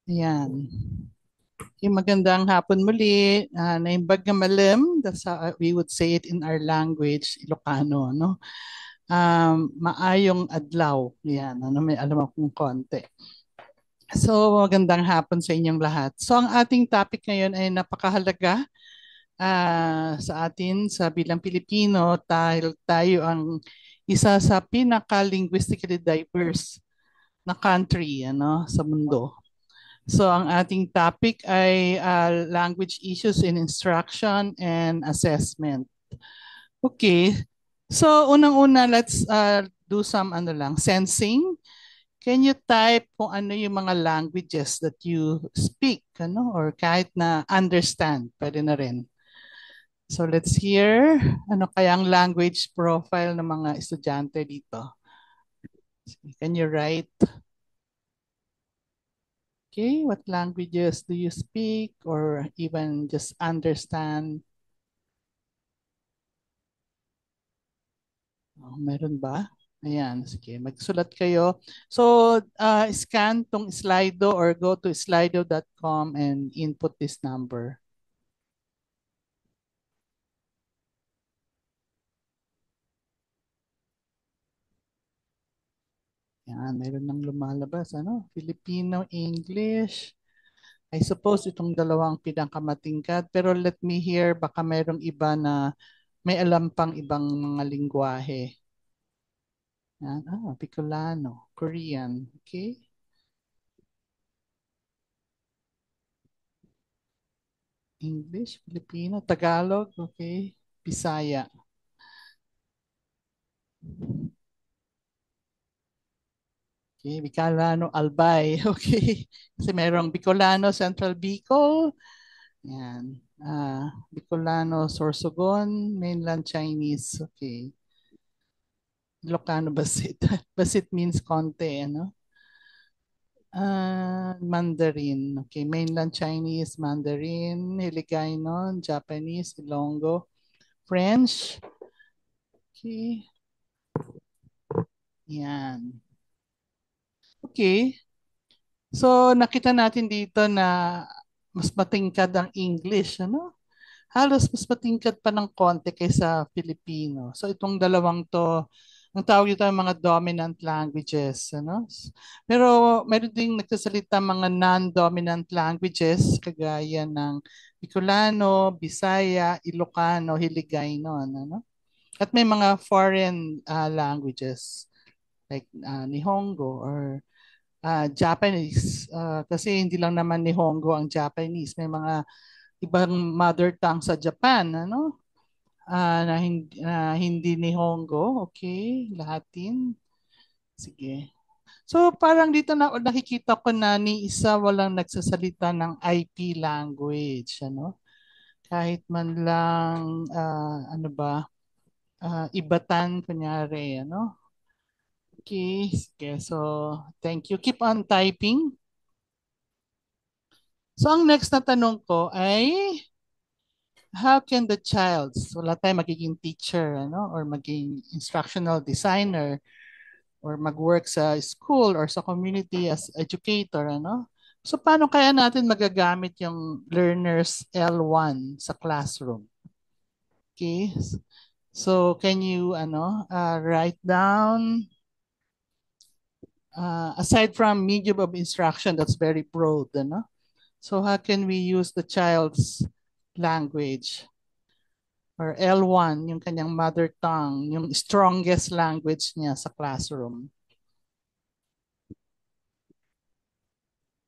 Ayan. Yung magandang hapon muli. Naimbag nga malam. That's how we would say it in our language, Ilocano, no? Maayong adlaw. Yan, ano, may alam akong konti. So, magandang hapon sa inyong lahat. So, ang ating topic ngayon ay napakahalaga sa atin sa bilang Pilipino dahil tayo ang isa sa pinaka-linguistically diverse na country sa mundo. So ang ating topic ay language issues in instruction and assessment. Okay. So unang-una, let's do some sensing. Can you type kung ano yung mga languages that you speak, or kahit na understand, pwede na rin. So let's hear ano kayang language profile ng mga estudyante dito. Can you write? Okay, what languages do you speak or even just understand? Oh, meron ba? Ayan, sige. Magsulat kayo. So, scan tong Slido or go to slido.com and input this number. Yan, meron nang lumalabas. Filipino, English. I suppose itong dalawang pinakamatingkad. Pero let me hear, baka merong iba na may alam pang ibang mga lingwahe. Yan, Bicolano, Korean. Okay. English, Filipino, Tagalog, okay. Bisaya. Okay, Bicolano, Albay, okay. Kasi merong Bicolano, Central Bicol. Yan. Bicolano, Sorsogon, Mainland Chinese, okay. Ilocano, Basit. Basit means konti, ano? Mandarin, okay. Mainland Chinese, Mandarin, Hiligaynon, Japanese, Ilonggo, French, okay. Yan. Okay. So nakita natin dito na mas matingkad ang English, ano? Halos mas matingkad pa ng konti kaysa Filipino. So itong dalawang to, ang tawag ito ay mga dominant languages, ano? Pero meron ding nagsasalita mga non-dominant languages kagaya ng Bicolano, Bisaya, Ilocano, Hiligaynon, ano? At may mga foreign languages like Nihongo or Japanese. Kasi hindi lang naman Nihongo ang Japanese. May mga ibang mother tongue sa Japan, ano? Na hindi Nihongo. Okay, Latin. Sige. So parang dito na nakikita ko na ni isa walang nagsasalita ng IP language, ano? Kahit man lang, ano ba, Ibatan, kunyari, ano? Okay, sige. So, thank you. Keep on typing. So, ang next na tanong ko ay, how can the child, so wala tayo magiging teacher, ano, or maging instructional designer, or mag-work sa school or sa community as educator, ano? So, paano kaya natin magagamit yung learners L1 sa classroom? Okay? So, can you, write down, aside from medium of instruction, that's very broad, ano? So, how can we use the child's language? Or L1, yung kanyang mother tongue, yung strongest language niya sa classroom.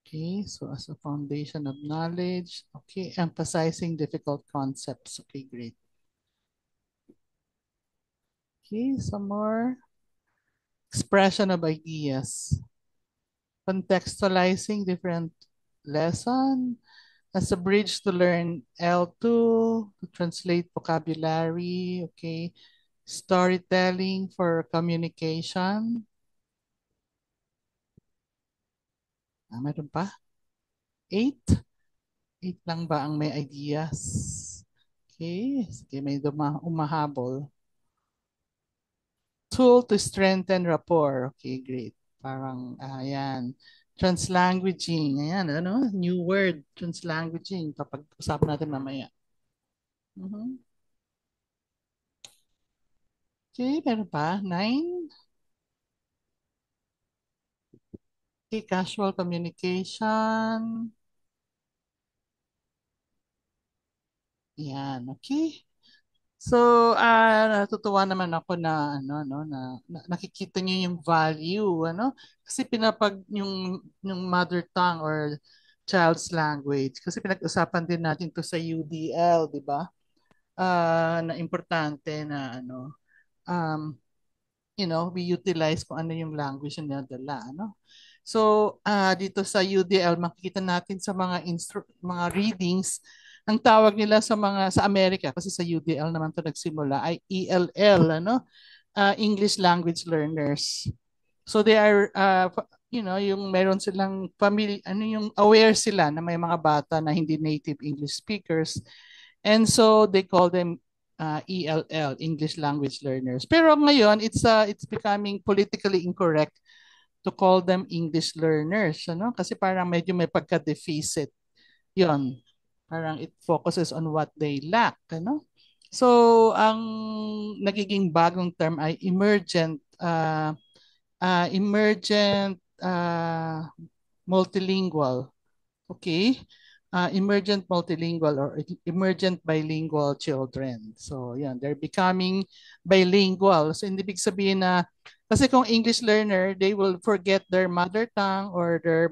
Okay, so as a foundation of knowledge, okay, emphasizing difficult concepts. Okay, great. Okay, some more. Expression of ideas. Contextualizing different lesson as a bridge to learn L2, to translate vocabulary, okay. Storytelling for communication. Meron pa? 8? 8 lang ba ang may ideas? Okay, sige, may umahabol. Tool to strengthen rapport. Okay, great. Parang, yan. Translanguaging. Ayan, ano? New word, translanguaging. Papag-usapan natin mamaya. Mhm. Okay, meron pa? Nine. Okay, casual communication. Yan, okay. So, natutuwa naman ako na ano no na nakikita niyo yung value ano kasi yung mother tongue or child's language kasi pinag-usapan din natin to sa UDL, 'di ba? Na importante na ano um we utilize kung ano yung language na dala, ano? So, dito sa UDL, makikita natin sa mga readings, ang tawag nila sa Amerika, kasi sa UDL naman to nagsimula, ay ELL, ano? English Language Learners. So they are, yung meron silang yung aware sila na may mga bata na hindi native English speakers. And so they call them ELL, English Language Learners. Pero ngayon, it's becoming politically incorrect to call them English learners, ano? Kasi parang medyo may pagka-deficit 'yon. Parang it focuses on what they lack, ano? So, ang nagiging bagong term ay emergent multilingual. Okay? Emergent multilingual or emergent bilingual children. So, yan, they're becoming bilingual. So, hindi big sabihin na, kasi kung English learner, they will forget their mother tongue or their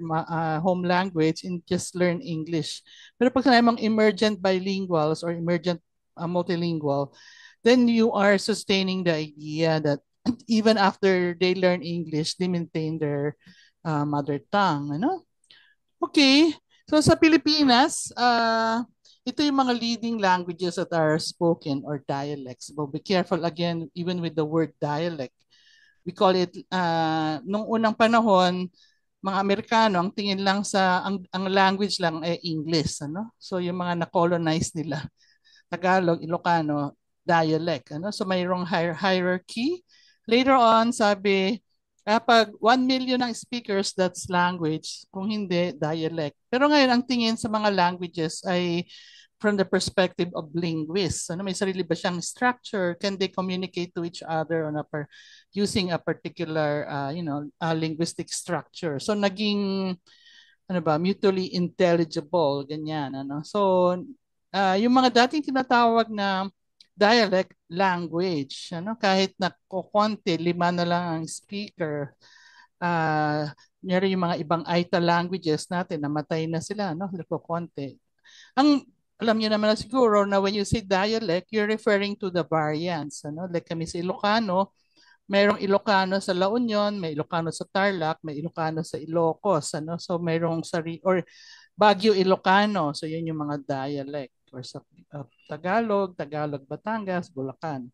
home language and just learn English. Pero pag sinabi mong emergent bilinguals or emergent multilingual, then you are sustaining the idea that even after they learn English, they maintain their mother tongue. Ano? Okay. So sa Pilipinas, ito yung mga leading languages that are spoken or dialects. But be careful again, even with the word dialect. We call it, nung unang panahon, mga Amerikano, ang tingin lang ang language lang ay English. Ano? So yung mga na-colonize nila, Tagalog, Ilocano, dialect. Ano? So mayroong hierarchy. Later on, sabi, pag 1 million ang speakers, that's language. Kung hindi, dialect. Pero ngayon, ang tingin sa mga languages ay from the perspective of linguists. Ano, may sarili ba siyang structure? Can they communicate to each other using a particular, linguistic structure? So naging ano ba, mutually intelligible, ganyan, ano. So, yung mga dating tinatawag na dialect language, ano, kahit na kukonti, 5 na lang ang speaker, meron yung mga ibang Aita languages natin, namatay na sila, no, kukonti. Alam niyo naman na siguro na when you say dialect, you're referring to the variants, ano, like kami sa Ilocano, mayroong Ilocano sa La Union, may Ilocano sa Tarlac, may Ilocano sa Ilocos, ano? So mayroong or Baguio Ilocano. So yun yung mga dialect or sa Tagalog, Tagalog Batangas, Bulacan.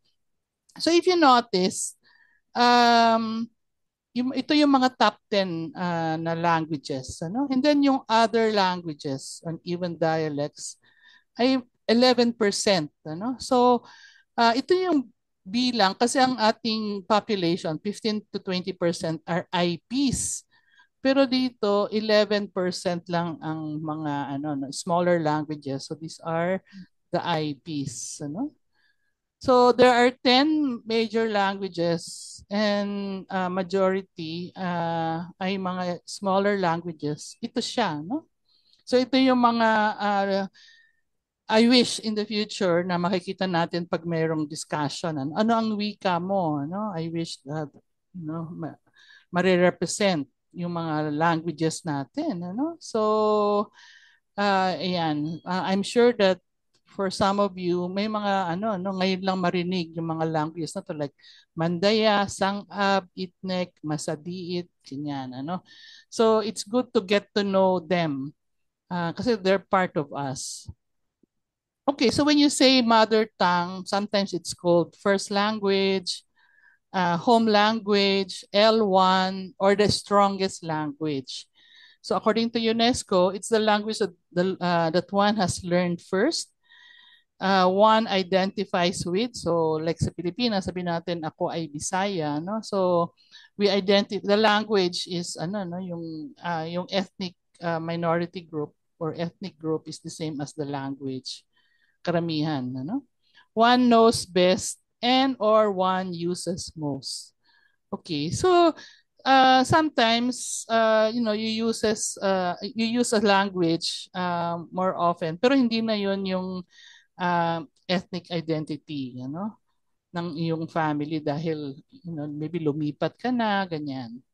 So if you notice, ito yung mga top 10 na languages, ano? And then yung other languages and even dialects ay 11%, ano? So ito yung bilang kasi ang ating population 15 to 20% are IPs. Pero dito 11% lang ang mga smaller languages. So these are the IPs, ano? So there are 10 major languages and majority ay mga smaller languages. Ito siya, no? So ito yung mga I wish in the future na makikita natin pag mayroong discussion. Ano ang wika mo? Ano? I wish that marirepresent yung mga languages natin. Ano? So, ayan. I'm sure that for some of you, may mga ngayon lang marinig yung mga languages na to like Mandaya, Sangab, Itnek, Masadiit, ganyan. Ano? So, it's good to get to know them kasi they're part of us. Okay, so when you say mother tongue, sometimes it's called first language, home language, L1, or the strongest language. So according to UNESCO, it's the language that one has learned first. one identifies with. So like sa Pilipinas, sabi natin ako ay Bisaya, no? So we identify the language is ano no yung ethnic minority group or ethnic group is the same as the language. Karamihan, ano? One knows best and or one uses most. Okay, so sometimes you use a language more often, pero hindi na 'yon yung ethnic identity, ng iyong family dahil maybe lumipat ka na, ganyan.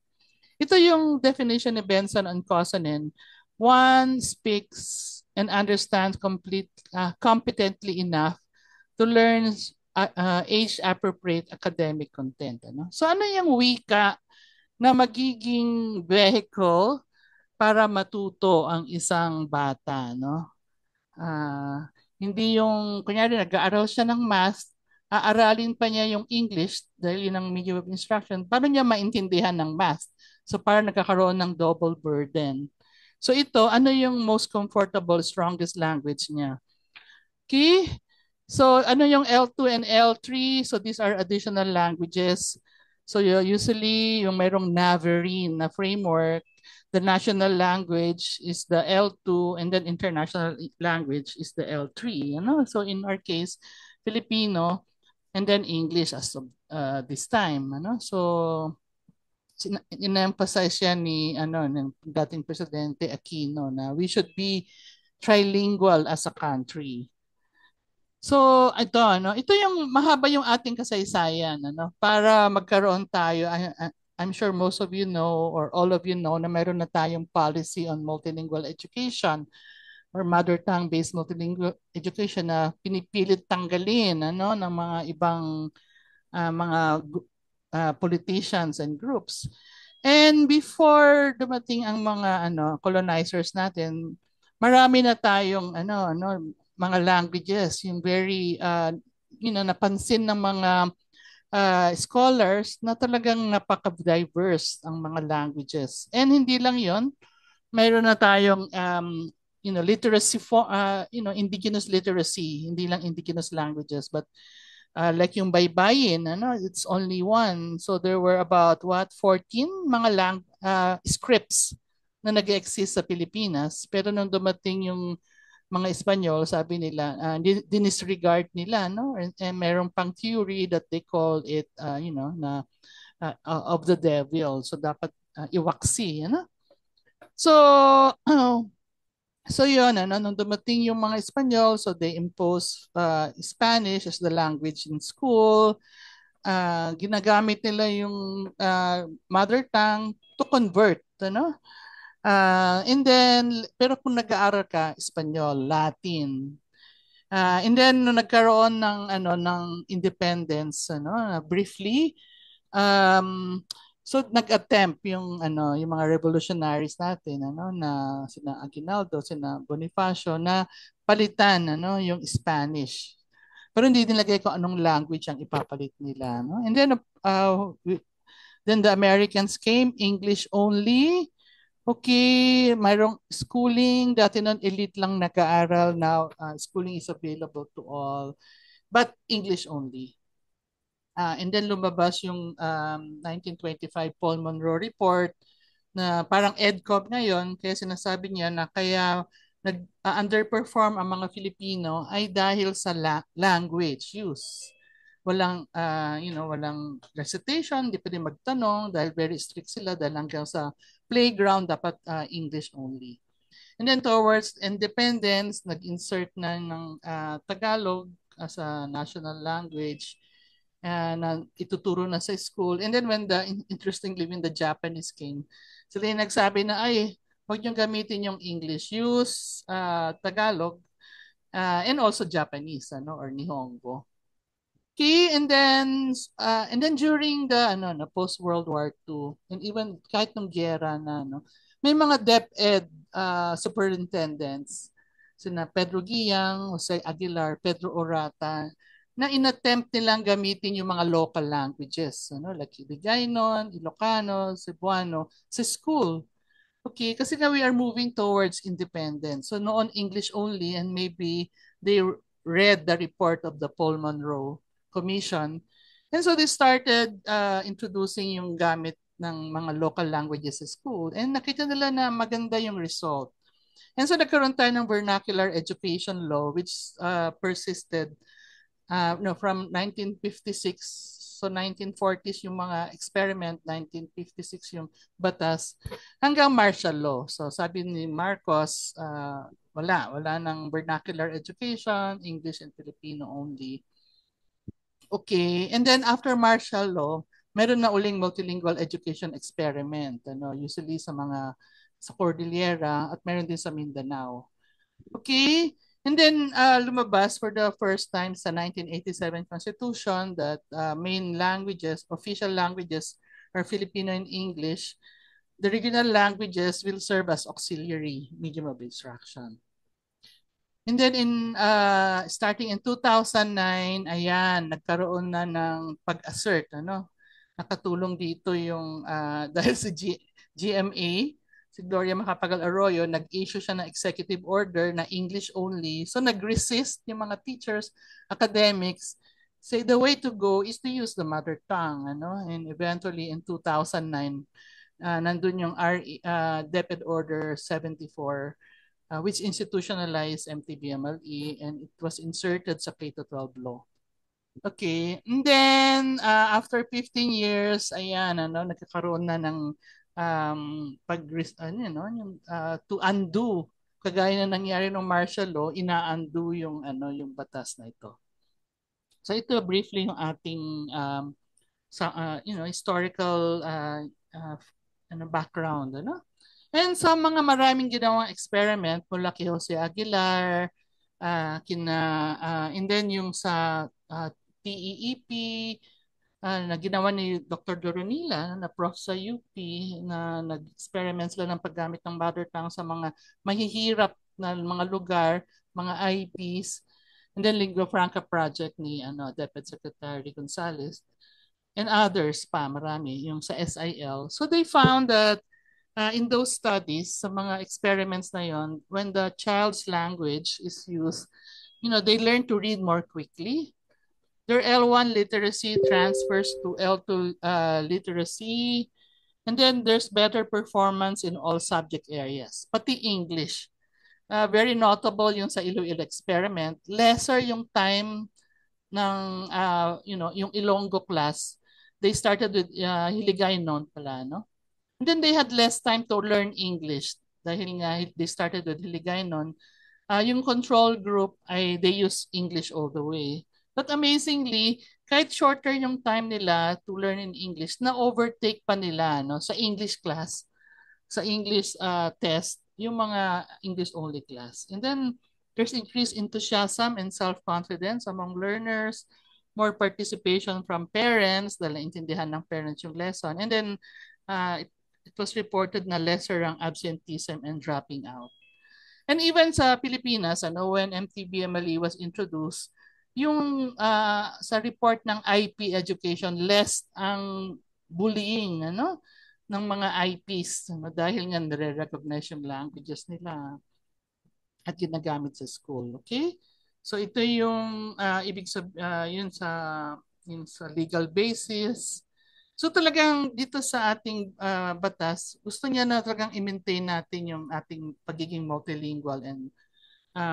Ito yung definition ni Benson and Kosonen. One speaks and understands competently enough to learn age-appropriate academic content. Ano? So ano yung wika na magiging vehicle para matuto ang isang bata, no? Hindi yung, kunyari, nag-aaral siya ng math, aaralin pa niya yung English dahil yun ang medium of instruction. Paano niya maintindihan ng math? So, parang nagkakaroon ng double burden. So, ito, ano yung most comfortable, strongest language niya? Okay? So, ano yung L2 and L3? So, these are additional languages. So, usually, yung mayroong Navarine na framework, the national language is the L2 and then international language is the L3. So, in our case, Filipino and then English as of this time. So, in-emphasize yan ng dating Presidente Aquino na we should be trilingual as a country. So ito yung mahaba yung ating kasaysayan, para magkaroon tayo. I'm sure most of you know or all of you know na meron na tayong policy on multilingual education or mother tongue based multilingual education na pinipilit tanggalin ng mga ibang mga politicians and groups. And before dumating ang mga colonizers natin, marami na tayong mga languages, yung very napansin ng mga scholars na talagang napaka-diverse ang mga languages. And hindi lang 'yon, mayroon na tayong literacy for indigenous literacy, hindi lang indigenous languages but like yung baybayin, it's only one. So there were about 14 mga scripts na nag-exist sa Pilipinas. Pero nung dumating yung mga Espanyol, sabi nila, dinisregard nila, no? And merong pang theory that they call it, na of the devil. So dapat iwaksi, So, so yun, nung dumating yung mga Espanyol, so they imposed Spanish as the language in school. Ginagamit nila yung mother tongue to convert, and then, pero kung nag-aaral ka, Espanyol, Latin. And then, nung nagkaroon ng independence, briefly, so nag-attempt yung mga revolutionaries natin, na sina Aguinaldo, sina Bonifacio, na palitan, yung Spanish. Pero hindi nilagay kung anong language ang ipapalit nila, And then the Americans came, English only. Okay, mayroong schooling. Dati nun, elite lang nag-aaral. Now, schooling is available to all. But English only. And then lumabas yung 1925 Paul Monroe Report na parang EDCOM ngayon. Kaya sinasabi niya na kaya nag-underperform ang mga Filipino ay dahil sa language use. Walang recitation, di pwede magtanong dahil very strict sila dahil hanggang sa playground dapat English only. And then towards independence, nag-insert na ng Tagalog as a national language na ituturo na sa school. And then interestingly, when the Japanese came, sila yung nagsabi na, ay, huwag niyong gamitin yung English. Use Tagalog and also Japanese or Nihongo. Okay, and then during the post World War II and even kahit nung giyera na may mga DepEd superintendents sina Pedro Guiang, Jose Aguilar, Pedro Orata na inattempt nilang gamitin yung mga local languages like Hiligaynon, Ilocano, Cebuano sa school. Okay, kasi nga we are moving towards independence. So noon English only and maybe they read the report of the Paul Monroe Commission. And so they started introducing yung gamit ng mga local languages sa school. And nakita nila na maganda yung result. And so nagkaroon tayo ng vernacular education law which persisted no, from 1956. So 1940s yung mga experiment, 1956 yung batas, hanggang martial law. So sabi ni Marcos, wala ng vernacular education, English and Filipino only. Okay, and then after martial law, meron na uling multilingual education experiment, usually sa Cordillera at meron din sa Mindanao. Okay, and then lumabas for the first time sa 1987 Constitution that main languages, official languages are Filipino and English. The regional languages will serve as auxiliary medium of instruction. And then starting in 2009, ayan, nagkaroon na ng pag-assert, Nakatulong dito yung dahil sa GMA, si Gloria Macapagal Arroyo, nag-issue siya ng executive order na English only. So nag-resist yung mga teachers, academics, say the way to go is to use the mother tongue, And eventually in 2009, nandun yung DepEd Order 74, which institutionalized MTBMLE, and it was inserted sa K-12 law. Okay, and then after 15 years, ayan, nagkakaroon na ng to undo, kagaya na nangyari ng martial law, ina-undo yung batas na ito. So ito briefly yung ating historical background, And sa mga maraming ginawang experiment mula kay Jose Aguilar, and then yung sa TEEP, na ginawa ni Dr. Doronila na prof sa UP na nag-experiment sila ng paggamit ng mother tongue sa mga mahihirap na mga lugar, mga IEPs, and then Lingua Franca project ni DepEd Secretary Gonzales and others pa, marami, yung sa SIL. So they found that in those studies, sa mga experiments na yon, when the child's language is used, they learn to read more quickly. Their L1 literacy transfers to L2 literacy. And then there's better performance in all subject areas, pati English. Very notable yung sa Iloilo experiment. Lesser yung time ng, yung Ilonggo class. They started with Hiligaynon pala, And then they had less time to learn English dahil nga they started with Hiligaynon. Yung control group they use English all the way. But amazingly, kahit shorter yung time nila to learn in English, na-overtake pa nila sa English class, sa English test, yung mga English-only class. And then there's increased enthusiasm and self-confidence among learners, more participation from parents dahil naintindihan ng parents yung lesson. And then it was reported na lesser ang absenteeism and dropping out. And even sa Pilipinas, when MTBMLE was introduced, yung sa report ng IP education, less ang bullying ng mga IPs dahil nga nare-recognize yung languages nila at ginagamit sa school. Okay? So ito yung ibig sabihin yun sa legal basis. So talagang dito sa ating batas, gusto niya na talagang i-maintain natin yung ating pagiging multilingual and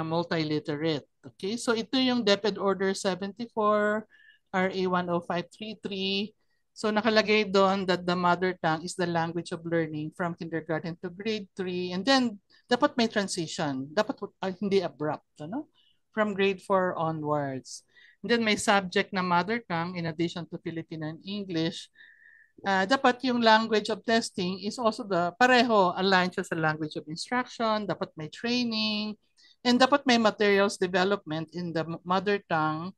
multiliterate. Okay, so ito yung DepEd Order 74, RA 10533. So nakalagay doon that the mother tongue is the language of learning from kindergarten to grade 3. And then dapat may transition. Dapat hindi abrupt, from grade 4 onwards. And then may subject na mother tongue in addition to Filipino and English. Dapat yung language of testing is also pareho, aligned siya sa language of instruction, dapat may training, and dapat may materials development in the mother tongue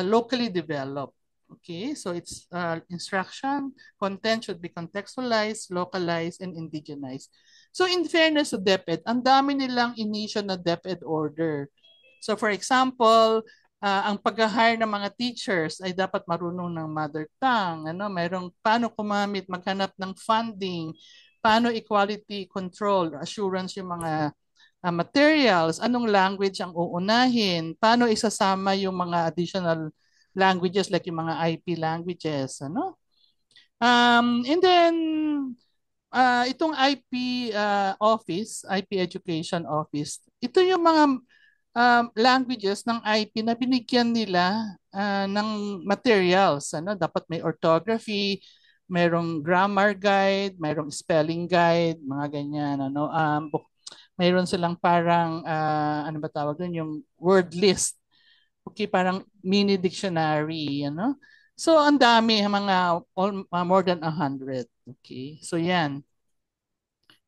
locally developed. Okay, so it's instruction, content should be contextualized, localized, and indigenized. So in fairness to DepEd, ang dami nilang inisyo na DepEd order. So for example, ang pag-hire ng mga teachers ay dapat marunong ng mother tongue, mayroong paano kumamit, maghanap ng funding, paano equality control, assurance yung mga materials, anong language ang uunahin, paano isasama yung mga additional languages like yung mga IP languages, ano? And then itong IP office, IP Education Office, ito yung mga languages ng IP na binigyan nila ng materials. Ano? Dapat may orthography, mayroong grammar guide, mayroong spelling guide, mga ganyan. Ano? Mayroon silang parang, ano ba tawag doon, yung word list. Okay, parang mini dictionary. Ano? So, ang dami, mga more than 100. Okay, so yan.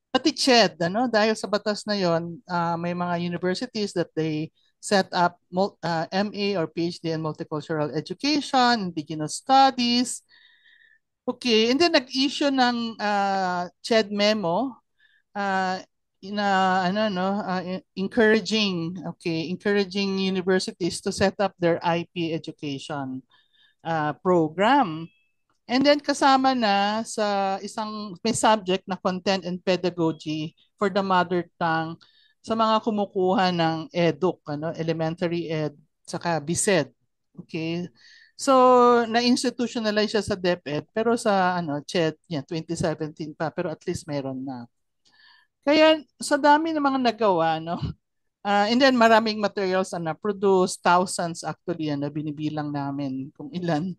Pati CHED, ano, dahil sa batas na yon, may mga universities that they set up MA or PhD in multicultural education, indigenous studies. Okay, and then nag-issue ng CHED memo uh, na ano no encouraging universities to set up their IP education program. And then kasama na sa isang may subject na content and pedagogy for the mother tongue sa mga kumukuha ng EDUC, ano, elementary ed, saka BSED. Okay? So, na-institutionalize siya sa DepEd, pero sa ano, CHED, yan, 2017 pa, pero at least meron na. Kaya sa dami ng mga nagawa, no? And then maraming materials na produce, thousands actually na binibilang namin kung ilan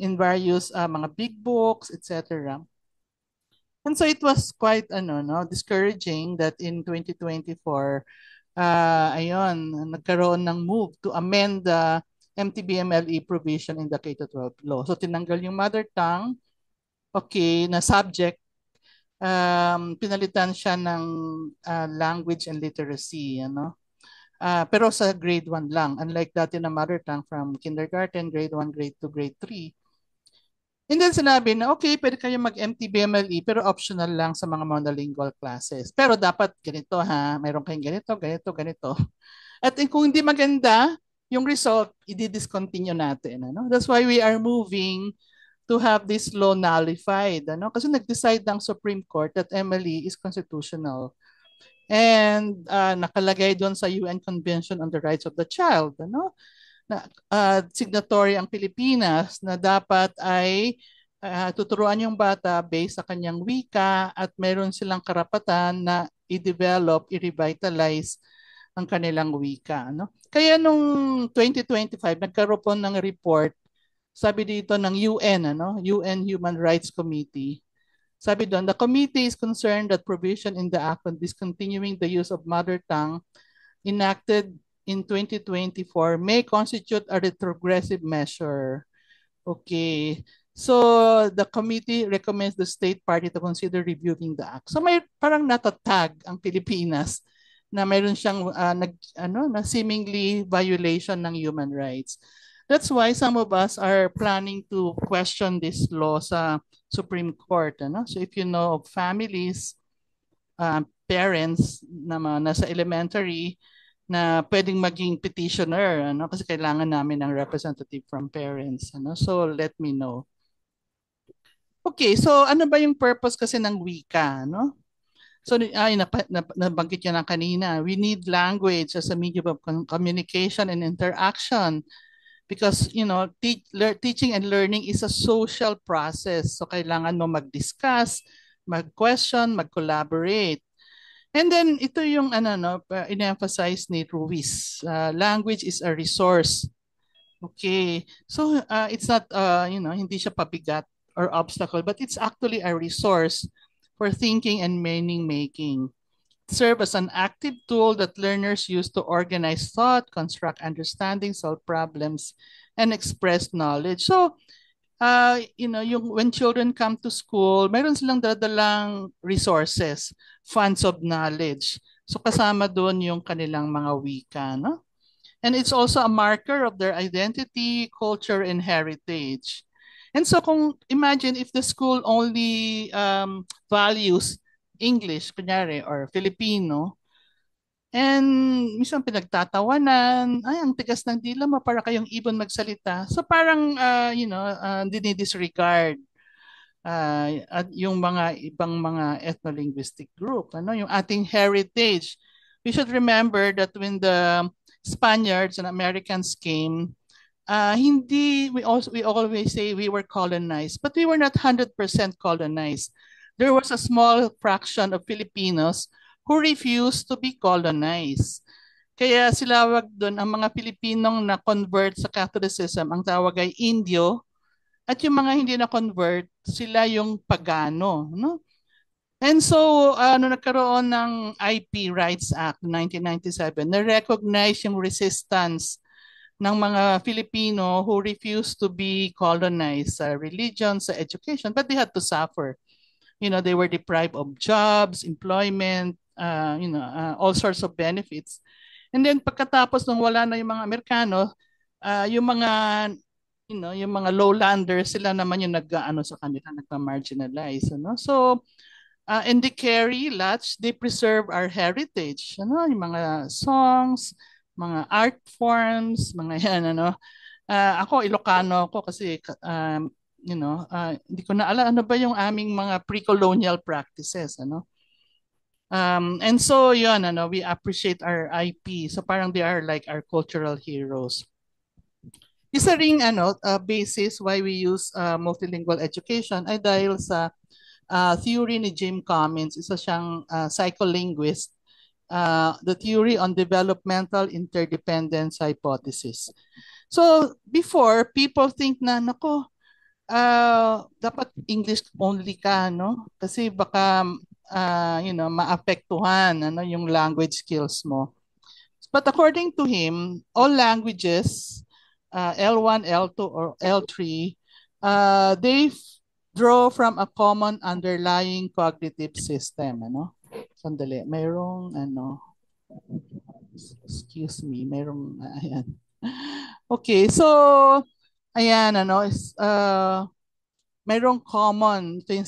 in various mga big books, etc. And so it was quite ano no discouraging that in 2024 ayun nagkaroon ng move to amend the MTBMLE provision in the K-12 law. So tinanggal yung mother tongue, okay, na subject, pinalitan siya ng language and literacy, ano. Pero sa grade 1 lang, unlike dati na mother tongue from kindergarten, grade 1, grade 2, grade 3. And then sinabi na, okay, pwede kayo mag-MTBMLE pero optional lang sa mga monolingual classes. Pero dapat ganito ha, mayroon kayong ganito, ganito, ganito. At kung hindi maganda, yung result, i-discontinue natin. Ano? That's why we are moving to have this law nullified. Ano? Kasi nag-decide ng Supreme Court that MLE is constitutional. And nakalagay doon sa UN Convention on the Rights of the Child. Ano? Na signatory ang Pilipinas na dapat ay tuturuan yung bata based sa kanyang wika at meron silang karapatan na i-develop, i-revitalize ang kanilang wika. No? Kaya nung 2025, nagkaroon po ng report, sabi dito ng UN, ano? UN Human Rights Committee. Sabi doon, the committee is concerned that provision in the act on discontinuing the use of mother tongue enacted in 2024 may constitute a retrogressive measure. Okay. So the committee recommends the state party to consider reviewing the act. So may parang natatag ang Pilipinas na mayroon siyang na seemingly violation ng human rights. That's why some of us are planning to question this law sa Supreme Court. Ano? So if you know of families, parents na nasa elementary na pwedeng maging petitioner, ano, kasi kailangan namin ng representative from parents, ano. So let me know. Okay, so ano ba yung purpose kasi ng wika, no? So nabanggit niya na kanina, we need language as a medium of communication and interaction because teaching and learning is a social process. So kailangan mo mag-discuss, mag-question, mag-collaborate. And then ito yung in-emphasize ni Ruiz. Language is a resource. Okay. So it's not hindi siya pabigat or obstacle, but it's actually a resource for thinking and meaning making. Serve as an active tool that learners use to organize thought, construct understanding, solve problems, and express knowledge. So when children come to school, meron silang dadalang resources, funds of knowledge. So kasama doon yung kanilang mga wika, no? And it's also a marker of their identity, culture, and heritage. And so kung imagine if the school only values English, kunyari, or Filipino, and minsan pinagtatawanan, ay, ang tigas ng dila mo, para kayong ibon magsalita. So parang, dinidisregard at yung mga ibang mga ethno-linguistic group, ano, yung ating heritage. we should remember that when the Spaniards and Americans came, hindi we always say we were colonized, but we were not 100% colonized. There was a small fraction of Filipinos who refused to be colonized. Kaya sila wag doon ang mga Pilipinong na convert sa Catholicism, ang tawag ay Indio, at yung mga hindi na convert, sila yung pagano, no? And so, nagkaroon ng IP Rights Act 1997 na recognize yung resistance ng mga Filipino who refused to be colonized sa religion, sa education, but they had to suffer. They were deprived of jobs, employment, all sorts of benefits. And then pagkatapos nung wala na yung mga Amerikano, yung mga yung mga lowlanders, sila naman yung nag-ano sa kanila, nagpa-marginalize, So, and they carry, latch, they preserve our heritage, yung mga songs, mga art forms, mga yan, ako, Ilocano ako kasi, hindi ko na alam ano ba yung aming mga pre-colonial practices, and so, yun, we appreciate our IP. So parang they are like our cultural heroes. Isa ring basis why we use multilingual education ay dahil sa theory ni Jim Cummins, isa siyang psycholinguist, the theory on developmental interdependence hypothesis. So before, people think na, nako, dapat English only ka, no? Kasi baka, maapektuhan yung language skills mo. But according to him, all languages, L1, L2, or L3, they draw from a common underlying cognitive system. Sandali, mayroong, excuse me, mayroong, ayan. Okay, so, ayan, mayroong common, ito yung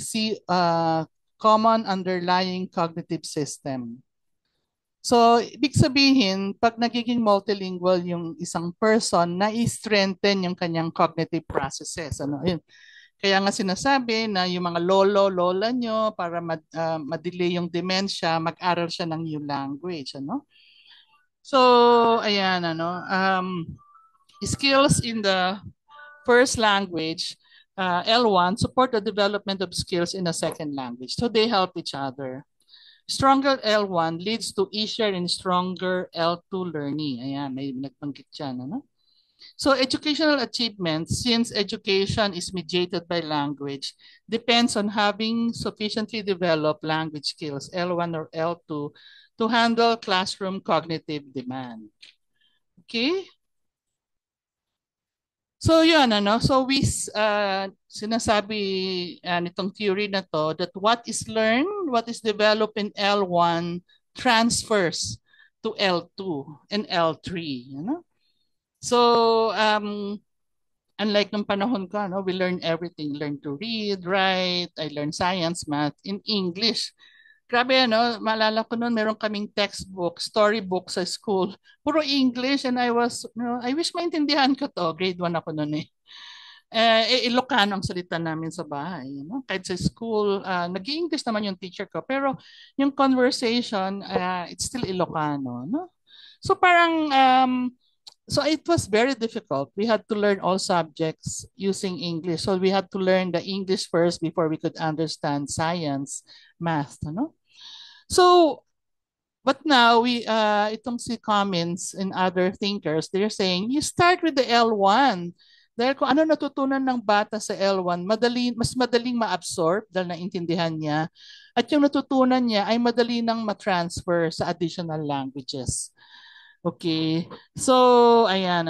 common underlying cognitive system. So, ibig sabihin, pag nagiging multilingual yung isang person, na-strengthen yung kanyang cognitive processes. Yun. Kaya nga sinasabi na yung mga lola nyo, para ma-delay yung dementia, mag-aral siya ng new language. So, ayan, skills in the first language, L1, support the development of skills in the second language. So, they help each other. Stronger L1 leads to easier and stronger L2 learning. Ayan, may nagbanggit dyan. So educational achievements, since education is mediated by language, depends on having sufficiently developed language skills, L1 or L2, to handle classroom cognitive demand. Okay? So yun, So we sinasabi nitong theory na to that what is learned, what is developed in L1 transfers to L2 and L3, So unlike nung panahon ko, we learn everything, learn to read, write, I learned science, math in English. Grabe, maalala ko noon, meron kaming textbook, storybook sa school. Puro English and I wish maintindihan ko to. Grade 1 ako noon eh. Ilocano ang salita namin sa bahay. Kahit sa school, nag-English naman yung teacher ko. Pero yung conversation, it's still Ilocano. So parang, so it was very difficult. We had to learn all subjects using English. So we had to learn the English first before we could understand science, math. So, but now itong si Cummins and other thinkers, they're saying, you start with the L1. Dahil kung ano natutunan ng bata sa L1, mas madaling ma-absorb dahil naintindihan niya. At yung natutunan niya ay madali nang ma-transfer sa additional languages. Okay. So, ayan,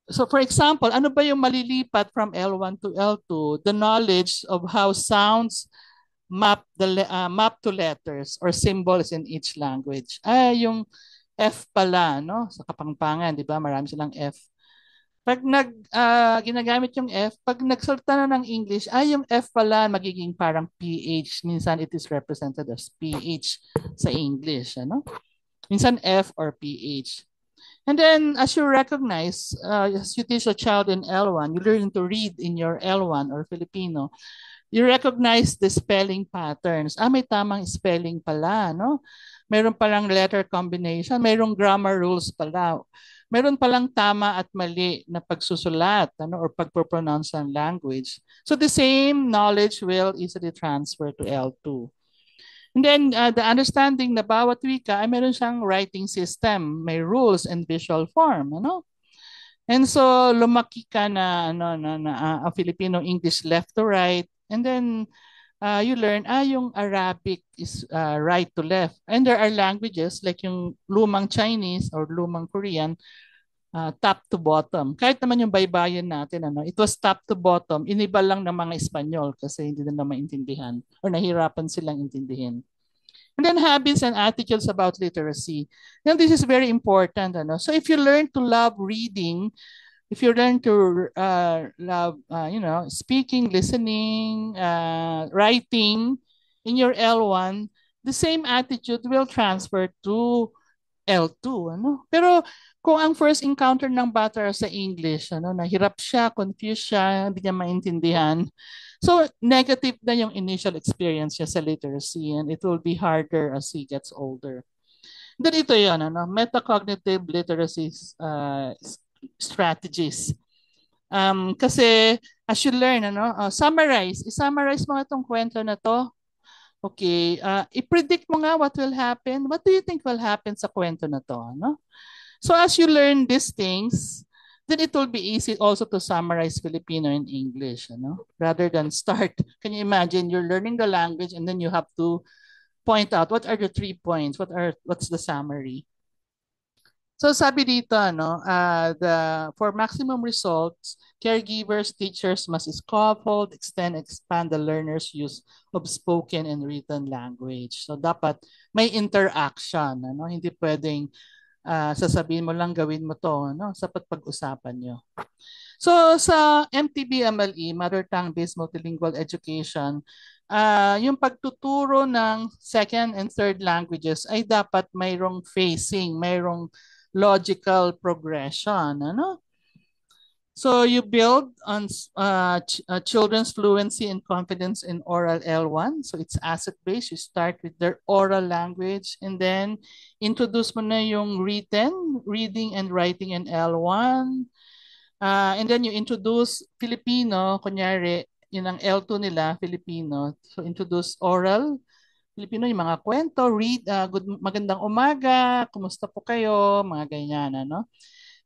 So, for example, ano ba yung malilipat from L1 to L2? The knowledge of how sounds map to letters or symbols in each language. Yung F pala, sa Kapampangan, di ba? Marami silang F. Pag ginagamit yung F, pag nagsalita na ng English, yung F pala magiging parang PH. Minsan it is represented as PH sa English, Minsan F or PH. And then, as you recognize, as you teach a child in L1, you learn to read in your L1 or Filipino. You recognize the spelling patterns. May tamang spelling pala, no? Meron palang letter combination, mayroong grammar rules pala. Meron palang tama at mali na pagsusulat, ano, or pagpropronounce ng language. So the same knowledge will easily transfer to L2. And then the understanding na bawat wika ay meron siyang writing system, may rules and visual form, ano? And so lumaki ka na ano na Filipino English left to right, and then you learn yung Arabic is right to left. And there are languages like yung lumang Chinese or lumang Korean, top to bottom. Kahit naman yung baybayin natin, ano, it was top to bottom. Iniba lang ng mga Espanyol kasi hindi nila maintindihan or nahirapan silang intindihin. And then habits and attitudes about literacy. Now, this is very important. Ano? So if you learn to love reading, if you learn to love, speaking, listening, writing in your L1, the same attitude will transfer to L2. Ano? Pero kung ang first encounter ng bata sa English, ano, nahirap siya, confused siya, hindi niya maintindihan. So negative na yung initial experience niya sa literacy, and it will be harder as he gets older. Then ito yun, ano, metacognitive literacy strategies. Kasi as you learn, ano, i-summarize mo itong kwento na to. Okay, i-predict mo nga what will happen. What do you think will happen sa kwento na to? No? So as you learn these things, then it will be easy also to summarize Filipino in English, rather than start. Can you imagine you're learning the language and then you have to point out what are the 3 points, what's the summary. So sabi dito, for maximum results, caregivers, teachers must scaffold, extend, expand the learner's use of spoken and written language. So dapat may interaction, hindi pwedeng sasabihin mo lang gawin mo to, sapat pag-usapan nyo. So sa MTB-MLE, Mother Tongue Based Multilingual Education, yung pagtuturo ng second and third languages ay dapat mayroong phasing, mayroong logical progression, ano? So you build on children's fluency and confidence in oral L1. So it's asset-based. You start with their oral language and then introduce mo na yung written, reading and writing in L1. And then you introduce Filipino, kunyari, yun ang L2 nila, Filipino. So introduce oral, Filipino, yung mga kwento, read, magandang umaga, kumusta po kayo, mga ganyan, ano?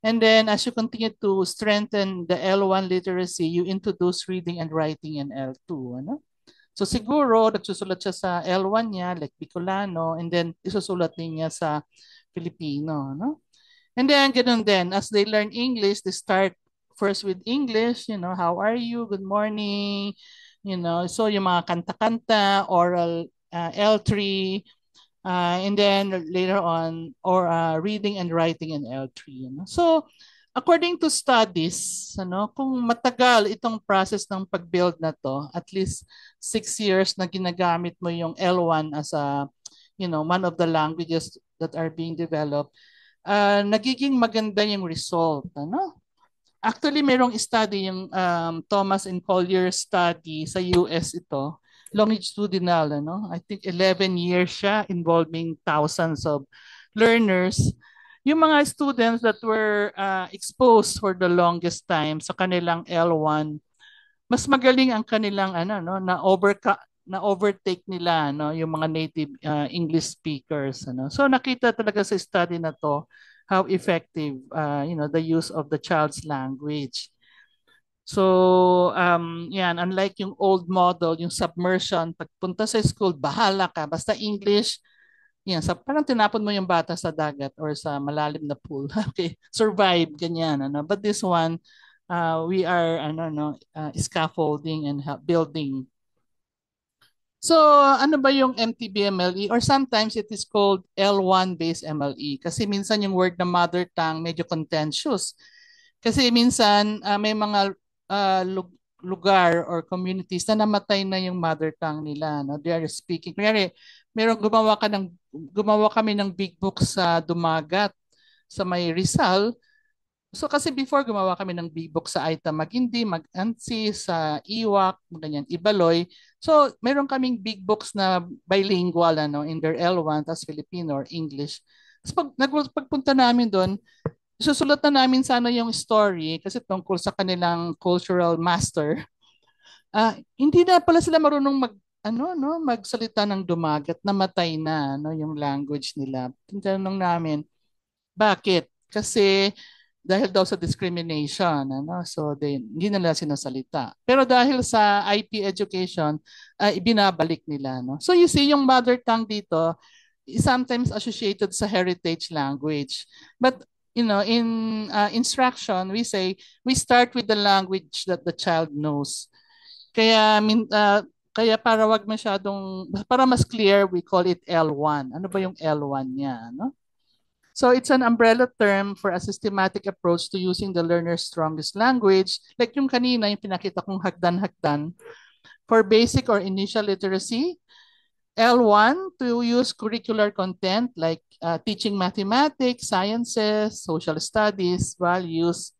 And then as you continue to strengthen the L1 literacy, you introduce reading and writing in L2, ano? So siguro, nagsusulat siya sa L1 niya, like Bicolano, and then isusulat niya sa Filipino, no? And then, ganun din, as they learn English, they start first with English, how are you, good morning, so yung mga kanta-kanta, oral L3, and then later on, or reading and writing in L3. So, according to studies, kung matagal itong process ng pag-build na to, at least 6 years na ginagamit mo yung L1 as a, one of the languages that are being developed, nagiging maganda yung result. Actually, merong study yung Thomas and Collier study sa US ito, longitudinal, I think 11 years siya, involving thousands of learners. Yung mga students that were exposed for the longest time sa kanilang L1, mas magaling ang kanilang na overtake nila yung mga native English speakers. So nakita talaga sa study na to how effective the use of the child's language. So, yan, unlike yung old model, yung submersion, pagpunta sa school, bahala ka, basta English, yan, parang tinapon mo yung bata sa dagat or sa malalim na pool. Okay, survive, ganyan. But this one, we are scaffolding and building. So, ano ba yung MTB-MLE? Or sometimes it is called L1 based MLE kasi minsan yung word na mother tongue medyo contentious. Kasi minsan may mga lugar or communities na namatay na yung mother tongue nila. No? They are speaking. Kaya gumawa kami ng big book sa Dumagat sa may Rizal. So kasi before gumawa kami ng big book sa Aita Magindi, Mag-Ansi, sa Iwak, ganyan, Ibaloy. So meron kaming big books na bilingual ano, in their L1, tas Filipino or English. Tapos pagpunta namin doon, susulat na namin sana yung story kasi tungkol sa kanilang cultural master. Hindi na pala sila marunong magsalita ng dumagat, namatay na no, yung language nila. Tinanong namin, bakit? Kasi dahil daw sa discrimination, ano? So hindi nila sinasalita. Pero dahil sa IP education, ibinabalik nila, no? So you see, yung mother tongue dito is sometimes associated sa heritage language. But in instruction, we say we start with the language that the child knows. Kaya para wag masyadong para mas clear, we call it L1. Ano ba yung L1 niya, no? So it's an umbrella term for a systematic approach to using the learner's strongest language, like yung kanina, yung pinakita kong hagdan-hagdan, for basic or initial literacy. L1, to use curricular content like teaching mathematics, sciences, social studies, values.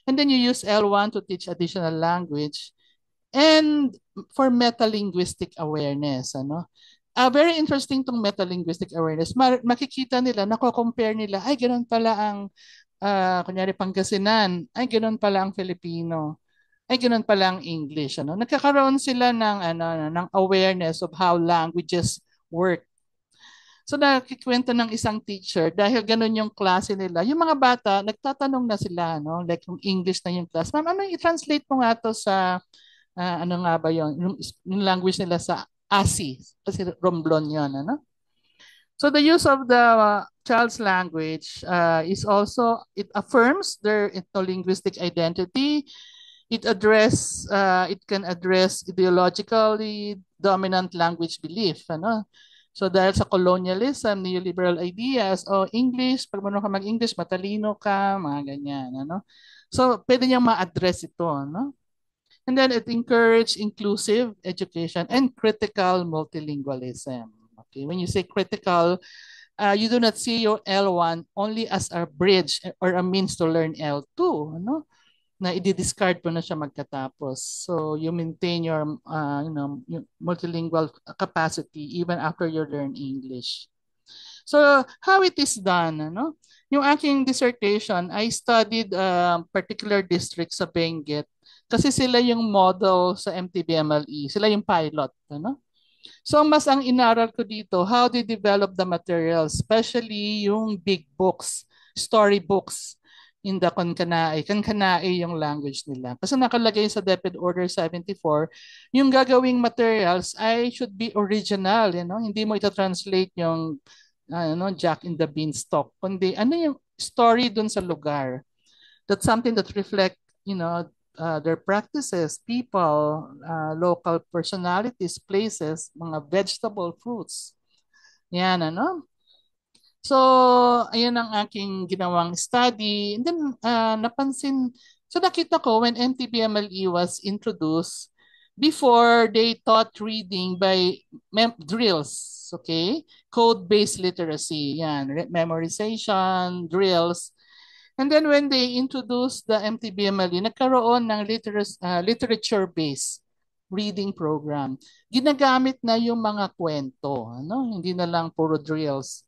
And then you use L1 to teach additional language. And for metalinguistic awareness, ano? Very interesting tong metalinguistic awareness. Makikita nila, nako-compare nila, ay ganoon pala ang kunyari Pangasinan, ay ganoon pala ang Filipino, ay ganoon pala ang English, ano? Nagkakaroon sila ng awareness of how languages work. So nakikwento ng isang teacher dahil ganun yung klase nila. Yung mga bata, nagtatanong na sila, no? Like yung English na yung class. Ma'am, ano i-translate mo nga to sa ano nga ba yun? Yung language nila sa ASI. Kasi Romblon yun, ano? So the use of the child's language is also, it affirms their ethno-linguistic identity. It can address ideologically dominant language belief, ano? So dahil sa colonialism, neoliberal ideas, English, pag marunong ka mag-English, matalino ka, mga ganyan, ano? So pwede niyang ma-address ito, no? And then it encouraged inclusive education and critical multilingualism. Okay, when you say critical, you do not see your L1 only as a bridge or a means to learn L2, ano? Na i-discard mo na siya magkatapos. So you maintain your multilingual capacity even after you learn English. So how it is done, ano? Yung aking dissertation, I studied particular district sa Benguet kasi sila yung model sa MTBMLE, sila yung pilot, ano? So mas ang inaral ko dito, how they develop the materials, especially yung big books, story books in the Kankanaey. Kankanaey yung language nila. Kasi nakalagay sa DepEd Order 74, yung gagawing materials ay should be original, Hindi mo ita-translate yung Jack in the Beanstalk, kundi ano yung story dun sa lugar. That's something that reflect, their practices, people, local personalities, places, mga vegetable fruits. Yan, ano? So, ayun ang aking ginawang study. And then, so nakita ko when MTBMLE was introduced, before they taught reading by drills, okay? Code-based literacy, yan, memorization, drills. And then when they introduced the MTBMLE, nagkaroon ng literature-based reading program. Ginagamit na yung mga kwento, ano? Hindi na lang puro drills.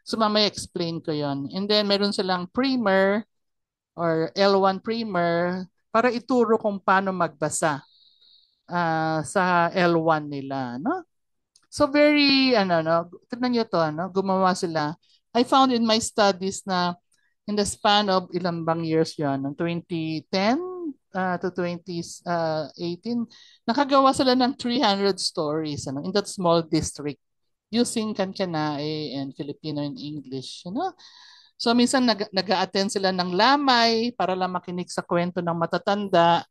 So mamaya explain ko yon. And then meron silang primer or L1 primer para ituro kung paano magbasa sa L1 nila, no? So very no, tignan niyo to, gumawa sila. I found in my studies na in the span of ilang bang years yon, 2010 to 2018, nakagawa sila ng 300 stories in that small district using Kankanaey and Filipino and English, So minsan nag-a-attend sila ng lamay para lang makinig sa kwento ng matatanda.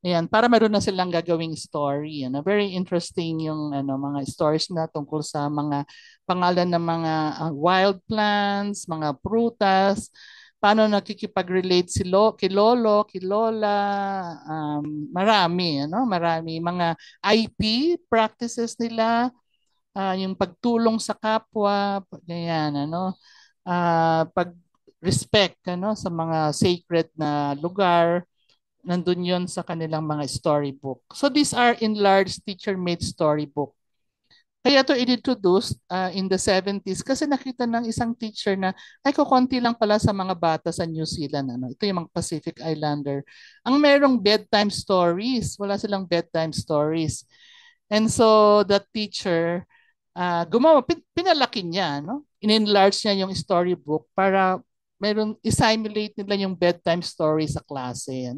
Ayan, para meron na silang gagawing story. Very interesting yung mga stories na tungkol sa mga pangalan ng mga wild plants, mga prutas, paano nakikipag-relate kay lolo, kay lola, marami mga IP practices nila, yung pagtulong sa kapwa, ganyan, pag respect sa mga sacred na lugar. Nandun yon sa kanilang mga storybook. So these are enlarged teacher-made storybook. Kaya ito introduced in the 70s kasi nakita ng isang teacher na ay kukonti lang pala sa mga bata sa New Zealand. Ito yung mga Pacific Islander. Ang merong bedtime stories. Wala silang bedtime stories. And so the teacher gumawa, pinalaki niya, no? In-enlarge niya yung storybook para meron i-simulate nila yung bedtime story sa klase.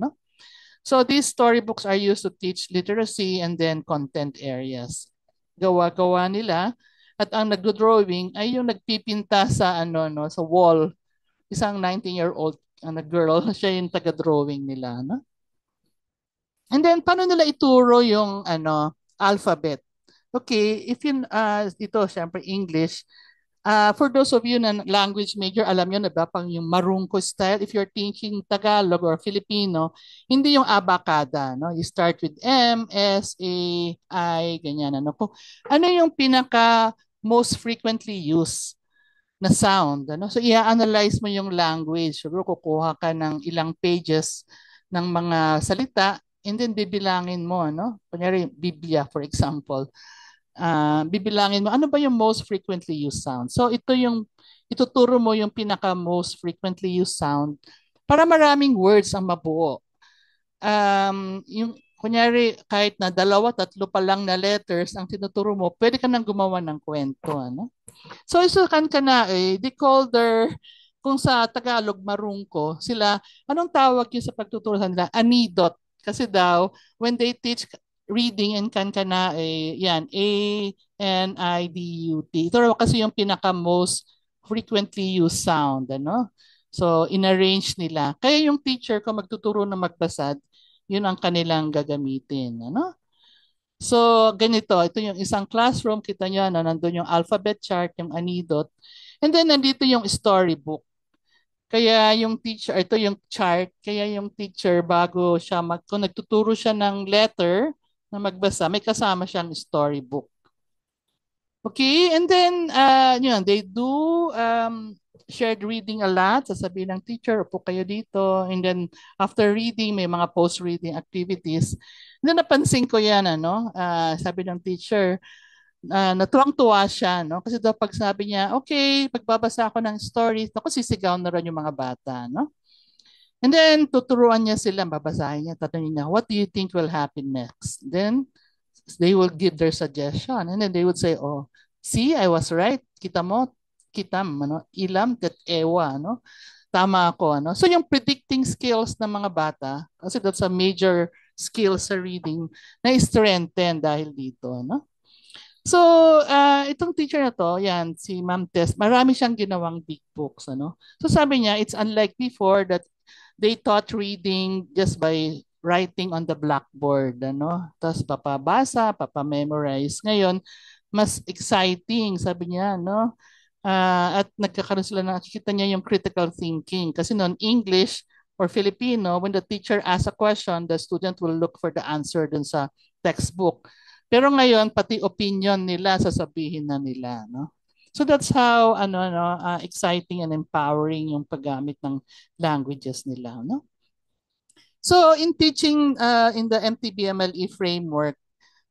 So these storybooks are used to teach literacy and then content areas. Gawa-gawa nila at ang nagdo-drawing ay yung nagpipinta sa sa wall. Isang 19-year-old girl, siya yung taga-drawing nila, no? And then paano nila ituro yung alphabet? Okay, if yun ito syempre English. For those of you na language major, alam nyo na ba pang yung marungko style? If you're teaching Tagalog or Filipino, hindi yung abacada. No? You start with M, S, A, I, ganyan. Ano yung pinaka most frequently used na sound? So, i-analyze mo yung language. Siguro kukuha ka ng ilang pages ng mga salita and then bibilangin mo. Kunyari, Biblia, for example, bibilangin mo, ano ba yung most frequently used sound? So ito yung, ituturo mo yung pinaka most frequently used sound para maraming words ang mabuo. Yung, kunyari, kahit na dalawa, tatlo pa lang na letters ang tinuturo mo, pwede ka nang gumawa ng kwento. So isukan ka na they call their, kung sa Tagalog, marungko, sila, anong tawag yun sa pagtuturo nila? Anidot. Kasi daw, when they teach reading and kankana, yan, A-N-I-D-U-T. Ito raw kasi yung pinaka most frequently used sound, So, inarrange nila. Kaya yung teacher, kung magtuturo na magbasad, yun ang kanilang gagamitin, So, ganito, ito yung isang classroom, kita nyo, nandun yung alphabet chart, yung anidot, and then nandito yung storybook. Kaya yung teacher, ito yung chart, kaya yung teacher bago siya, kung nagtuturo siya ng letter na magbasa, may kasama siyang storybook. Okay, and then, they do shared reading a lot. Sasabihin ng teacher, upo kayo dito. And then, after reading, may mga post-reading activities. And then, napansin ko yan, sabi ng teacher, natuwang-tuwa siya, Kasi daw pag sabi niya, okay, pagbabasa ako ng stories, ako sisigaw na rin yung mga bata, And then, tuturuan niya sila, babasahin niya, tatanungin niya, what do you think will happen next? Then, they will give their suggestion. And then they would say, oh, see, I was right. Kita mo, kitam, ilam, tet ewa, Tama ako, So yung predicting skills ng mga bata, kasi that's a major skill sa reading, na-strengthen dahil dito, So, itong teacher na to, yan, si Ma'am Tess, marami siyang ginawang big books, So sabi niya, it's unlike before that they taught reading just by writing on the blackboard, Tapos papabasa, papamemorize. Ngayon, mas exciting, sabi niya, at nagkakaroon sila nakikita niya yung critical thinking. Kasi noon, English or Filipino, when the teacher asks a question, the student will look for the answer dun sa textbook. Pero ngayon, pati opinion nila, sasabihin na nila, So that's how exciting and empowering yung paggamit ng languages nila, So in teaching in the MTBMLE framework,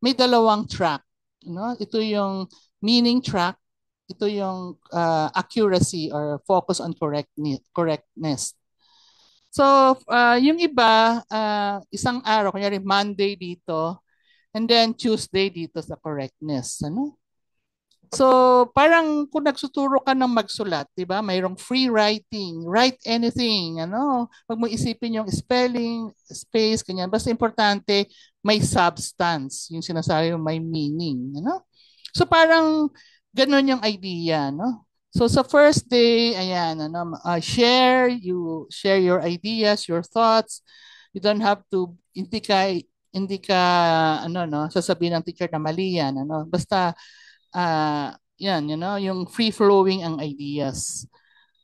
may dalawang track, Ito yung meaning track, ito yung accuracy or focus on correctness. So yung iba, isang araw, kunyari Monday dito, and then Tuesday dito sa correctness, So, parang kung nagsuturo ka ng magsulat, 'di ba? Mayroong free writing, write anything, Wag mo isipin yung spelling, space, ganyan. Basta importante may substance, yung sinasabi yung may meaning, So, parang ganun yung idea, So, sa first day, ayan, share your ideas, your thoughts. You don't have to hindi ka sasabihin ng teacher na mali yan, Basta yan, yung free-flowing ang ideas.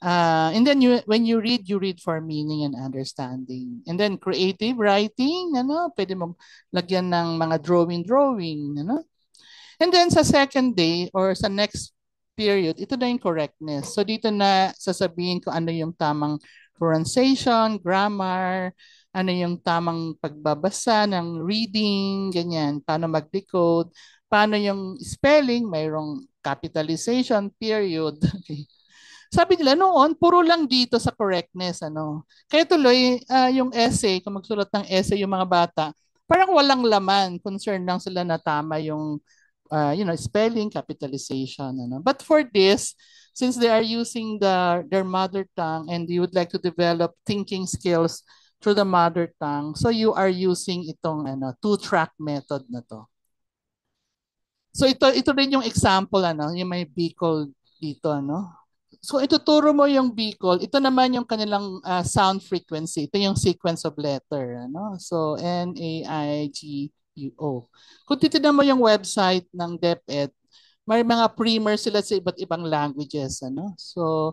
And then when you read for meaning and understanding. And then creative writing, pwede mong lagyan ng mga drawing, And then sa second day or sa next period, ito na yung correctness. So dito na sasabihin ko ano yung tamang pronunciation, grammar, ano yung tamang pagbabasa ng reading, ganyan, paano mag-decode, paano yung spelling, mayroong capitalization, period. Okay. Sabi nila noon, puro lang dito sa correctness, ano. Kaya tuloy, yung essay, kung magsulat ng essay yung mga bata, parang walang laman, concerned lang sila na tama yung spelling, capitalization, ano. But for this, since they are using their mother tongue and you would like to develop thinking skills through the mother tongue, so you are using itong two-track method na to. So ito rin yung example, yung may Bicol dito, ano. So ituturo mo yung Bicol, ito naman yung kanilang sound frequency. Ito yung sequence of letter, ano. So NAIGUO. Kung titignan mo yung website ng DepEd, may mga primer sila sa iba't ibang languages, ano. So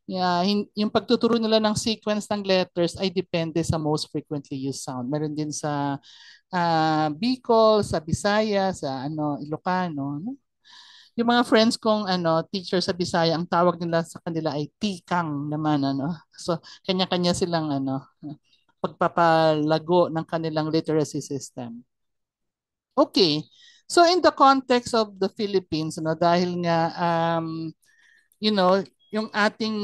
yeah, yung pagtuturo nila ng sequence ng letters ay depende sa most frequently used sound. Meron din sa Bicol, sa Bisaya, sa Ilocano, no? Yung mga friends kong teacher sa Bisaya, ang tawag nila sa kanila ay tikang naman, ano. So kanya-kanya silang pagpapalago ng kanilang literacy system. Okay. So in the context of the Philippines, dahil nga yung ating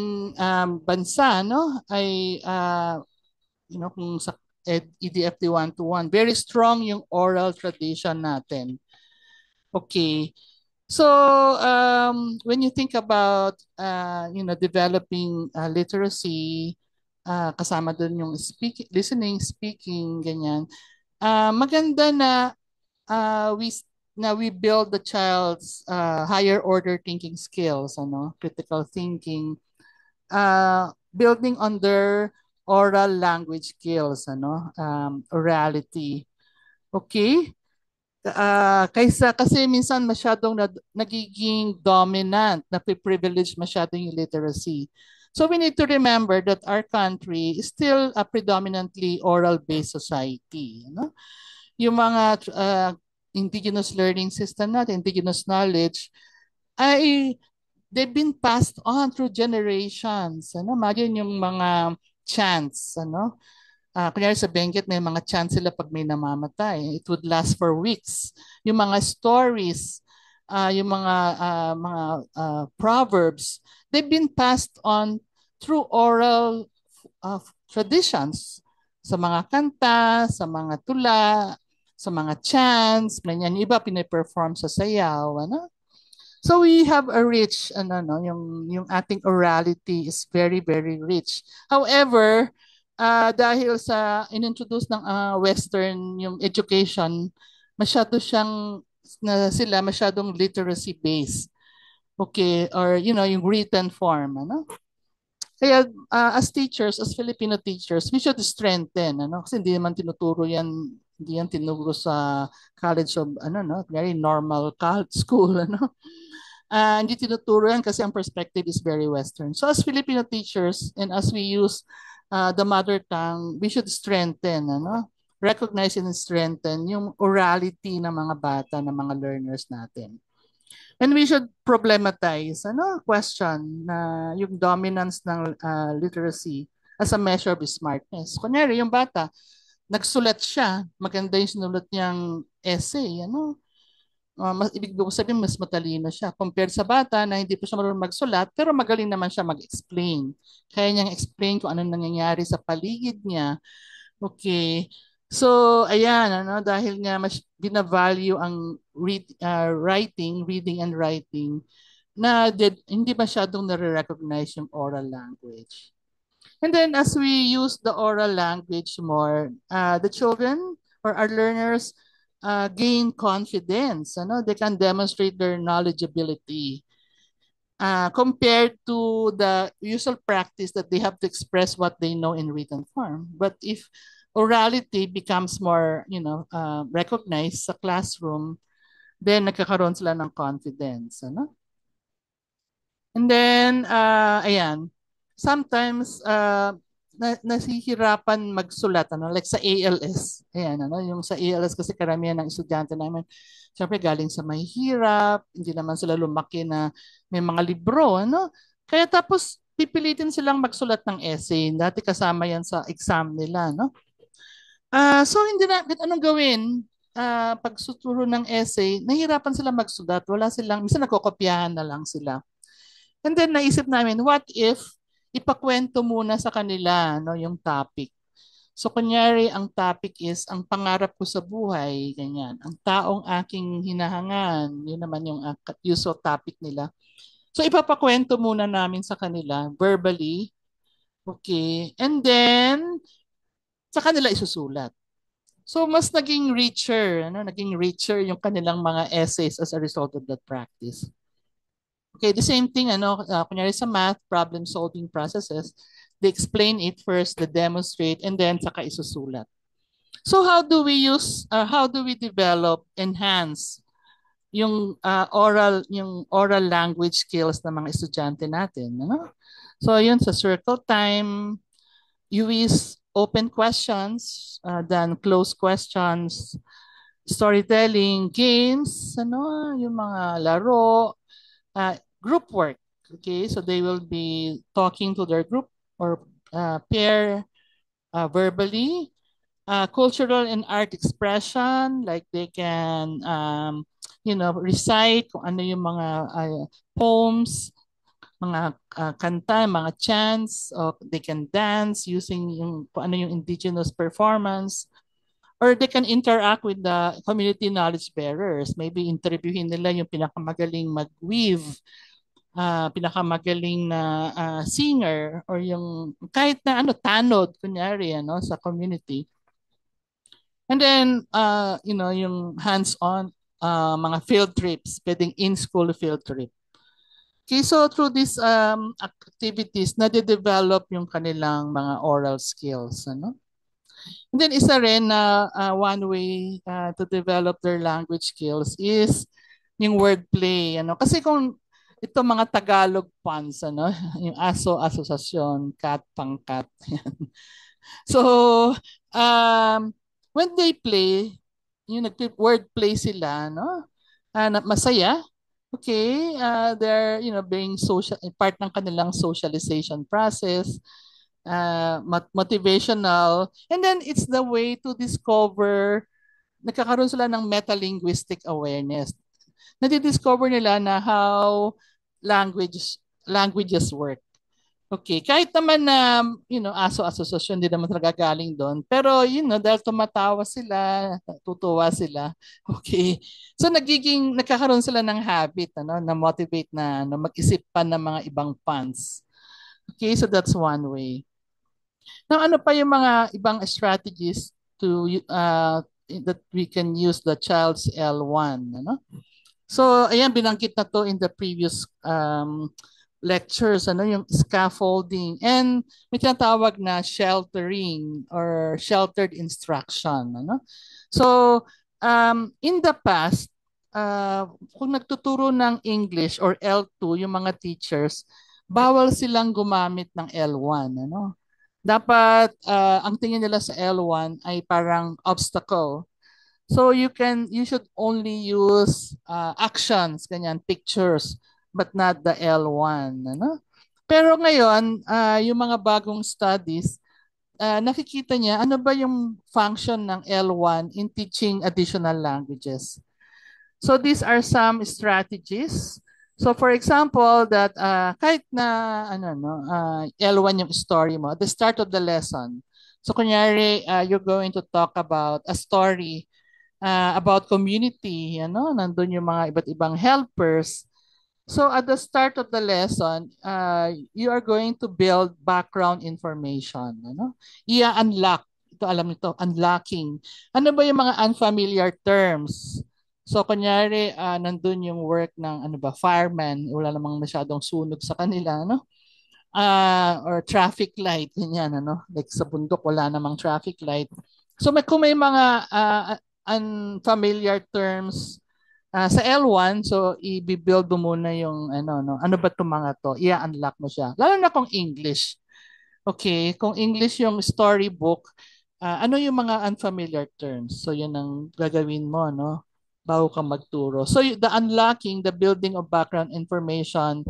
bansa ay kung sa EDFD 121, very strong yung oral tradition natin. Okay. So when you think about developing literacy, kasama doon yung listening, speaking, ganyan. Maganda na we build the child's higher order thinking skills, critical thinking, building on their oral language skills, orality. Okay? Kaysa kasi minsan masyadong nagiging dominant, privilege masyadong yung literacy. So we need to remember that our country is still a predominantly oral-based society. Yung mga indigenous learning system natin, indigenous knowledge, ay they've been passed on through generations. Imagine yung mga chants, kunyari sa Benguet, may mga chants sila pag may namamatay. It would last for weeks. Yung mga stories, yung mga proverbs, they've been passed on through oral traditions. Sa mga kanta, sa mga tula, sa mga chants, ganyan. Yung iba piniperform sa sayaw, ano? So we have a rich, yung ating orality is very, very rich. However, dahil sa inintroduce ng Western yung education, masyado sila masyadong literacy based. Okay, or yung written form, ano? Kaya as teachers, as Filipino teachers, we should strengthen, Kasi hindi naman tinuturo yan, hindi yan tinuturo sa college of very normal college school, hindi tinuturo yan kasi ang perspective is very Western. So as Filipino teachers and as we use the mother tongue, we should strengthen, recognize and strengthen yung orality ng mga bata, ng mga learners natin. And we should problematize, question na yung dominance ng literacy as a measure of smartness. Kunyari, yung bata, nagsulat siya, maganda yung sinulat niyang essay, ibig sabihin mas matalino siya compared sa bata na hindi pa siya marunong magsulat pero magaling naman siya mag-explain. Kaya niyang explain kung anong nangyayari sa paligid niya. Okay. So, ayan, dahil nga mas binavalue ang reading and writing na hindi masyadong nare-recognize yung oral language. And then as we use the oral language more, the children or our learners gain confidence. They can demonstrate their knowledgeability compared to the usual practice that they have to express what they know in written form. But if orality becomes more, recognized sa classroom, then nagkakaroon sila ng confidence. And then, ayan, sometimes nasihirapan magsulat, ano, like sa ALS. Ayan, ano, yung sa ALS kasi karamihan ng estudyante namin, syempre galing sa mahihirap, hindi naman sila lumaki na may mga libro, ano. Kaya tapos pipilitin silang magsulat ng essay. Dati kasama yan sa exam nila, no? So hindi na, anong gawin? Pag suturo ng essay, nahihirapan sila magsulat. Wala silang, minsan nagkokopyahan na lang sila. And then naisip namin, what if ipakwento muna sa kanila, no, yung topic. So kunyari ang topic is ang pangarap ko sa buhay, ganyan. Ang taong aking hinahangan, yun naman yung usual topic nila. So ipapakwento muna namin sa kanila verbally, okay? And then sa kanila isusulat. So mas naging richer, ano, naging richer yung kanilang mga essays as a result of that practice. Okay, the same thing, ano, kunyari sa math, problem solving processes, they explain it first, they demonstrate, and then saka isusulat. So how do we develop, enhance yung oral language skills ng mga estudyante natin, ano? So yun sa circle time, you use open questions, then closed questions, storytelling, games, ano, yung mga laro, group work. Okay, so they will be talking to their group or pair verbally. Cultural and art expression, like they can, recite kung ano yung mga poems, mga kanta, mga chants, or they can dance using yung kung ano yung indigenous performance, or they can interact with the community knowledge bearers. Maybe interviewin nila yung pinakamagaling mag-weave, pinakamagaling na singer, or yung kahit na ano tanod kunyari ano sa community. And then yung hands-on mga field trips, pwedeng in-school field trip. Okay, so through these activities, nade-develop yung kanilang mga oral skills, ano? And then isa rin na one way to develop their language skills is yung wordplay, ano? Kasi kung ito mga Tagalog puns, ano? Yung aso, asosasyon, cat, pangkat. So, um, when they play, yung nag-wordplay sila, no? Masaya. Okay, they're, being social, part ng kanilang socialization process, motivational, and then it's the way to discover, nagkakaroon sila ng metalinguistic awareness. Nadidiscover nila na how languages work. Okay, kahit naman na, aso asosasyon, hindi naman talaga galing doon. Pero, dahil tumatawa sila, tutuwa sila. Okay. So, nagkakaroon sila ng habit, ano, na motivate na mag-isip pa ng mga ibang puns. Okay, so that's one way. Now, ano pa yung mga ibang strategies that we can use the child's L1, ano? So, ayan, binanggit na to in the previous lectures, ano, yung scaffolding, and may tinatawag na sheltering or sheltered instruction, ano. So, in the past, kung nagtuturo ng English or L2 yung mga teachers, bawal silang gumamit ng L1, ano. Dapat ang tingin nila sa L1 ay parang obstacle. So you should only use actions, ganyan, pictures, but not the L1, ano? Pero ngayon, yung mga bagong studies, nakikita niya ano ba yung function ng L1 in teaching additional languages. So these are some strategies. So for example, that kahit na L1 yung story mo, at the start of the lesson. So kunyari, you're going to talk about a story about community, nandun yung mga iba't ibang helpers. So at the start of the lesson, you are going to build background information, I-unlock, ito alam nito, unlocking. Ano ba yung mga unfamiliar terms? So kunyari, nandun yung work ng fireman, wala namang masyadong sunog sa kanila, or traffic light, ganyan, like sa bundok, wala namang traffic light. So kung may mga unfamiliar terms sa L1, so i-build mo muna yung ano ba itong mga to, i-unlock mo siya. Lalo na kung English. Okay, kung English yung storybook, ano yung mga unfamiliar terms? So yun ang gagawin mo, no? Bago ka magturo. So the unlocking, the building of background information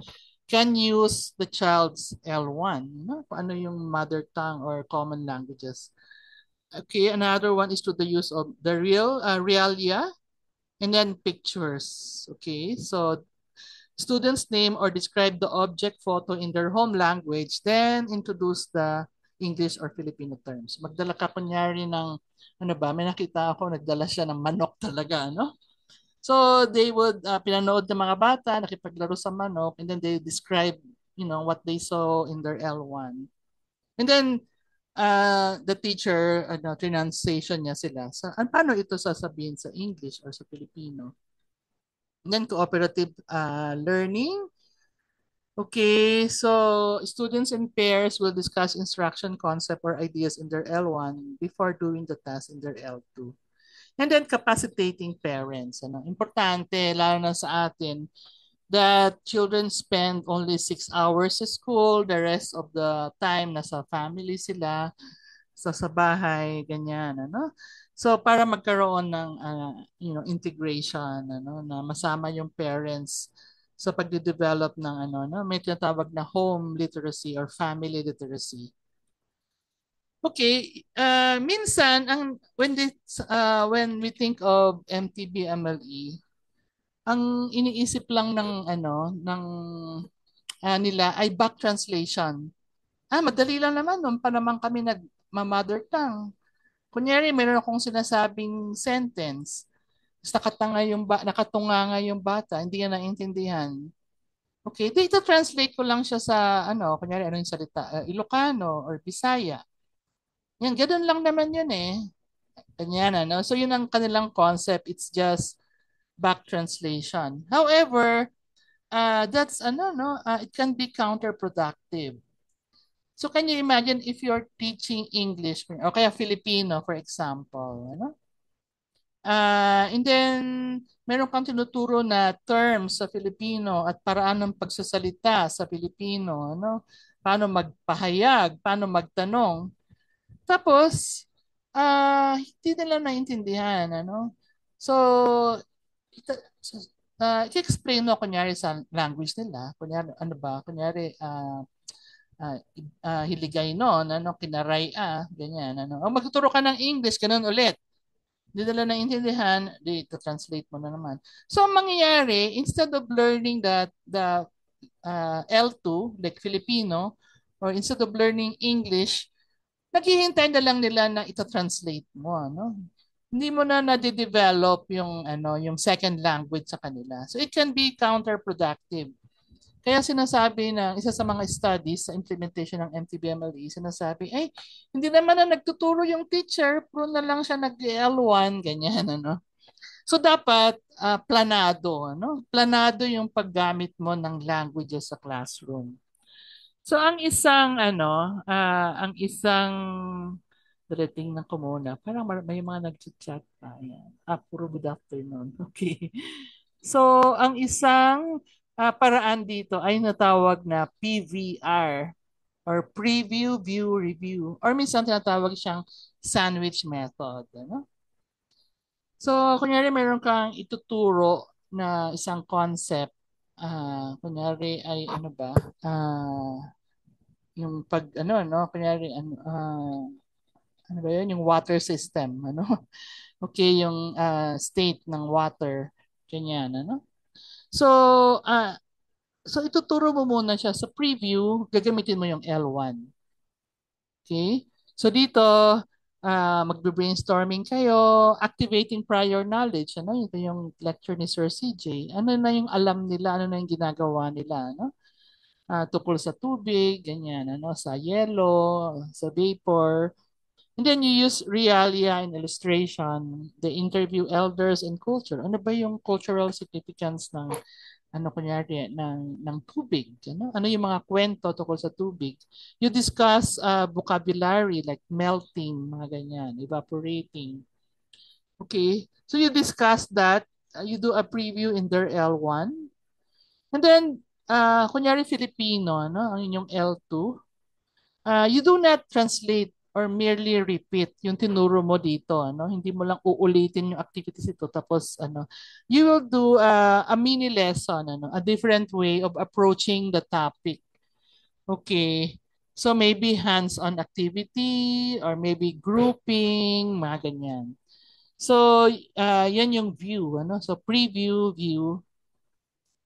can use the child's L1, no? Kung ano yung mother tongue or common languages. Okay, another one is to the use of the realia and then pictures. Okay, so students name or describe the object photo in their home language, then introduce the English or Filipino terms. Magdala ka kunyari ng, ano ba, may nakita ako, nagdala siya ng manok talaga, no? So they would, pinanood ng mga bata, nakipaglaro sa manok, and then they describe, what they saw in their L1. And then, the teacher, pronunciation niya sila. Paano ito sasabihin sa English or sa Filipino? And then cooperative learning. Okay, so students in pairs will discuss instruction concept or ideas in their L1 before doing the task in their L2. And then capacitating parents. Importante, lalo na sa atin, that children spend only 6 hours sa school, the rest of the time nasa family sila, sa bahay, ganyan, ano? So para magkaroon ng integration, na masama yung parents sa pagde-develop ng no, may tinatawag na home literacy or family literacy. Okay, minsan when we think of MTB MLE, ang iniisip lang ng nila ay back translation. Madali lang naman noon pa naman kami nag-mother tongue. Kunyari, meron akong sinasabing sentence. Tapos nakatunga nga yung bata, hindi niya naintindihan. Okay, dito translate ko lang siya sa kunyari ano yung salita, Ilocano or Bisaya. Yan, ganun lang naman yun eh. Ganyan, ano? So yun ang kanilang concept. It's just back translation. However, that's no, it can be counterproductive. So can you imagine if you're teaching English o kaya Filipino, for example, ano? And then, meron kang tinuturo na terms sa Filipino at paraan ng pagsasalita sa Filipino, ano? Paano magpahayag, paano magtanong. Tapos, hindi nila naintindihan, ano? So, i-explain mo kunyari sa language nila, kunyari, ano ba, kunyari, hiligay no, ano, kinaray ganyan, ano. O magtuturo ka ng English, ganun ulit. Hindi nila naintindihan, dito translate mo na naman. So, ang mangyayari, instead of learning the L2, like Filipino, or instead of learning English, naghihintay na lang nila na ito-translate mo, ano? Hindi mo na nade-develop yung second language sa kanila. So it can be counterproductive. Kaya sinasabi na isa sa mga studies sa implementation ng MTBMLE, sinasabi, ay, hindi naman na nagtuturo yung teacher, pro na lang siya nag-L1, ganyan, ano. So dapat planado, ano? Planado yung paggamit mo ng languages sa classroom. So ang isang tingnan ko muna. Parang may mga nag-chat pa. Ayan. Puro good afternoon. Okay. So, ang isang paraan dito ay natawag na PVR or Preview, View, Review. Or minsan tinatawag siyang sandwich method. Ano? So, kunyari meron kang ituturo na isang concept. Kunyari ay ano ba? Yung pag no, kunyari ano ba yun? Yung water system, ano? Okay, yung state ng water, ganyan, ano? So, uh, so ituturo mo muna siya sa preview, gagamitin mo yung L1. Okay? So dito, magbe-brainstorming kayo, activating prior knowledge, ano? Ito yung lecture ni Sir CJ. Ano na yung alam nila, ano na yung ginagawa nila, ano? Tungkol sa tubig, ganyan, ano? Sa yellow, sa vapor. And then you use realia and illustration, the interview elders and culture. Ano ba yung cultural significance ng kunyari ng tubig, ano? Ano yung mga kwento tungkol sa tubig? You discuss vocabulary like melting, mga ganyan, evaporating. Okay? So you discuss that, you do a preview in their L1. And then kunyari Filipino, ano, ang inyong L2. you do not translate or merely repeat yung tinuro mo dito, ano? Hindi mo lang uulitin yung activities ito tapos ano, you will do a mini lesson, ano, a different way of approaching the topic. Okay. So maybe hands-on activity or maybe grouping, mga ganyan. So yan yung view, ano? So preview, view.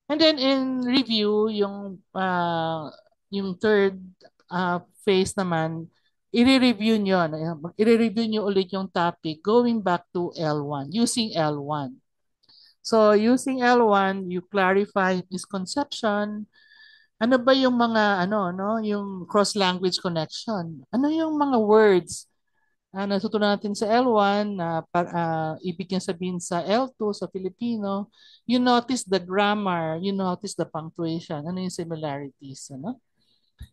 And then in review, yung third phase naman, i-review nyo, i-review nyo ulit yung topic going back to L1, using L1. So using L1, you clarify misconception. Ano ba yung mga yung cross-language connection? Ano yung mga words natutunan natin sa L1 na ibig niya sabihin sa L2 sa Filipino? You notice the grammar, you notice the punctuation, ano yung similarities, ano?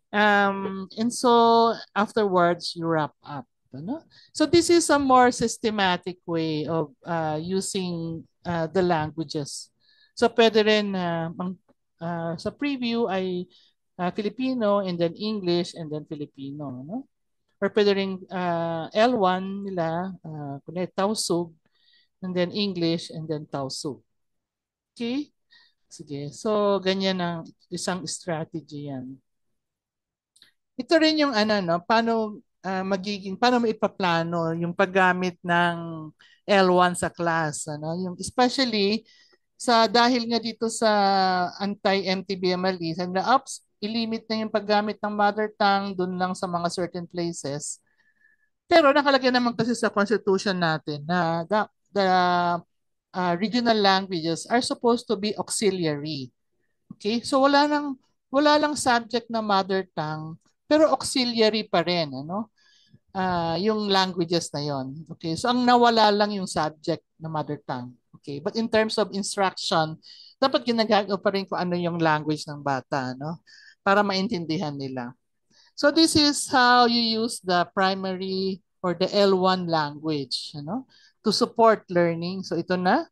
And so afterwards you wrap up, ano? So this is a more systematic way of using the languages. So pwede rin sa preview ay Filipino and then English and then Filipino, no? Or pwede rin L1 nila, kunyari Tausug, and then English and then Tausug. Okay? Sige. So ganyan ang isang strategy yan. Ito rin yung paano paano mo ipaplano yung paggamit ng L1 sa class, ano? Yung especially dahil nga dito sa anti-MTBMLE, sabi na ups, ilimit na yung paggamit ng mother tongue dun lang sa mga certain places. Pero nakalagay naman kasi sa constitution natin na the regional languages are supposed to be auxiliary. Okay? So wala lang subject na mother tongue, pero auxiliary pa rin, ano? Yung languages na yon. Okay? So ang nawala lang yung subject na mother tongue. Okay? But in terms of instruction, dapat ginagawa pa rin kung ano yung language ng bata, no? Para maintindihan nila. So this is how you use the primary or the L1 language, to support learning. So ito na.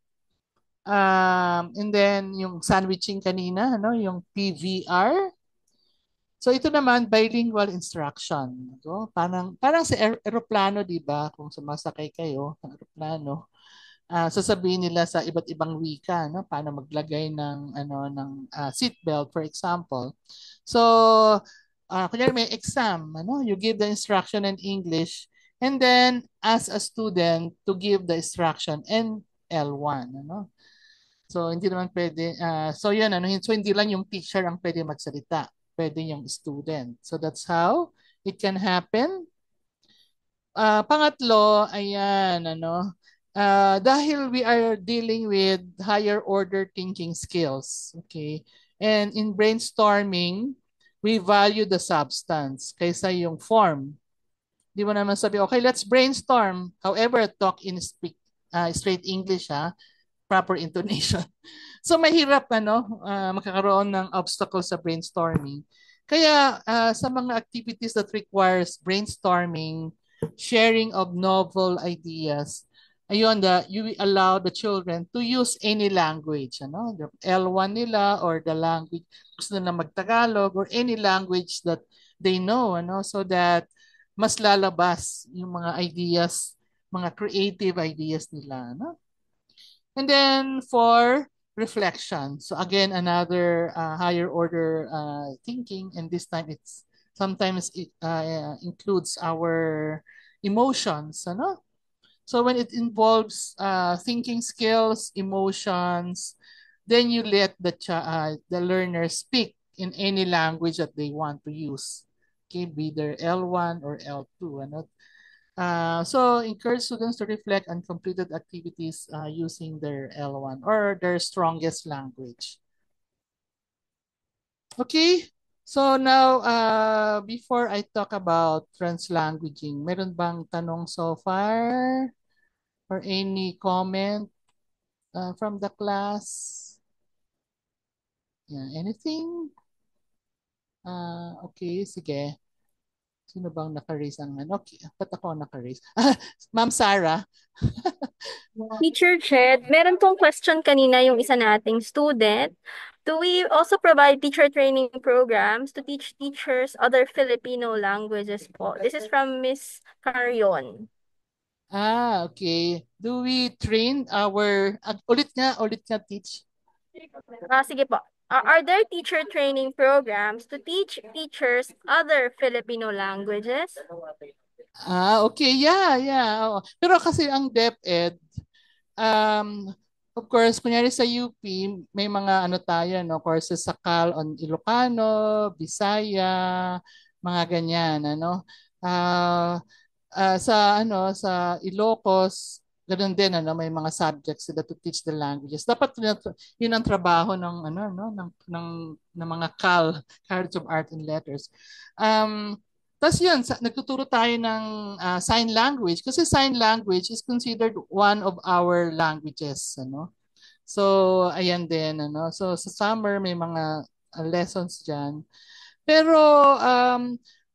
And then yung sandwiching kanina, yung PVR. So ito naman bilingual instruction. So, parang sa eroplano, 'di ba? Kung sumasakay kayo ng eroplano, sasabihin nila sa iba't ibang wika, no? Paano maglagay ng seat belt, for example. So, kunyari may exam, you give the instruction in English and then ask a student to give the instruction in L1, ano? So, hindi naman pwede, so yun, so hindi lang yung teacher ang pwede magsalita, pwede yung student. So that's how it can happen. Pangatlo, ayan, dahil we are dealing with higher order thinking skills, okay? And in brainstorming, we value the substance kaysa yung form. Di mo naman sabi, okay, let's brainstorm. However, talk in straight English, proper intonation. So mahirap magkakaroon ng obstacle sa brainstorming. Kaya sa mga activities that requires brainstorming, sharing of novel ideas, ayun, you allow the children to use any language, the L1 nila or the language, gusto nila magtagalog or any language that they know, so that mas lalabas yung mga ideas, mga creative ideas nila, And then for reflection, so again, another higher order thinking, and this time sometimes it includes our emotions, ano? So when it involves thinking skills, emotions, then you let the learner speak in any language that they want to use. Okay, be there L1 or L2, ano? So encourage students to reflect on completed activities using their L1 or their strongest language. Okay, so now before I talk about translanguaging, meron bang tanong so far or any comment from the class? Yeah, anything? Okay, sige. Sino bang naka-raise ang ano? Okay, ba't ako naka-raise? Ma'am Sarah? Teacher Ched, meron pong question kanina yung isa nating student. Do we also provide teacher training programs to teach teachers other Filipino languages po? This is from Miss Carion. Okay. Do we train our, ulit nga teach? Sige po. Are there teacher training programs to teach teachers other Filipino languages? Okay. Yeah, yeah. Oo. Pero kasi ang DepEd, um, of course, kunyari sa UP, may mga ano tayo, no, courses sa CAL on Ilocano, Bisaya, mga ganyan, ano. Ah, sa Ilocos, ganoon din ano, may mga subjects sila to teach the languages. Dapat yun ang trabaho ng ano no ng mga College of Art and Letters. Um Tapos yun, nagtuturo tayo ng sign language kasi sign language is considered one of our languages, ano. So, ayan din, ano. So, sa summer may mga lessons diyan. Pero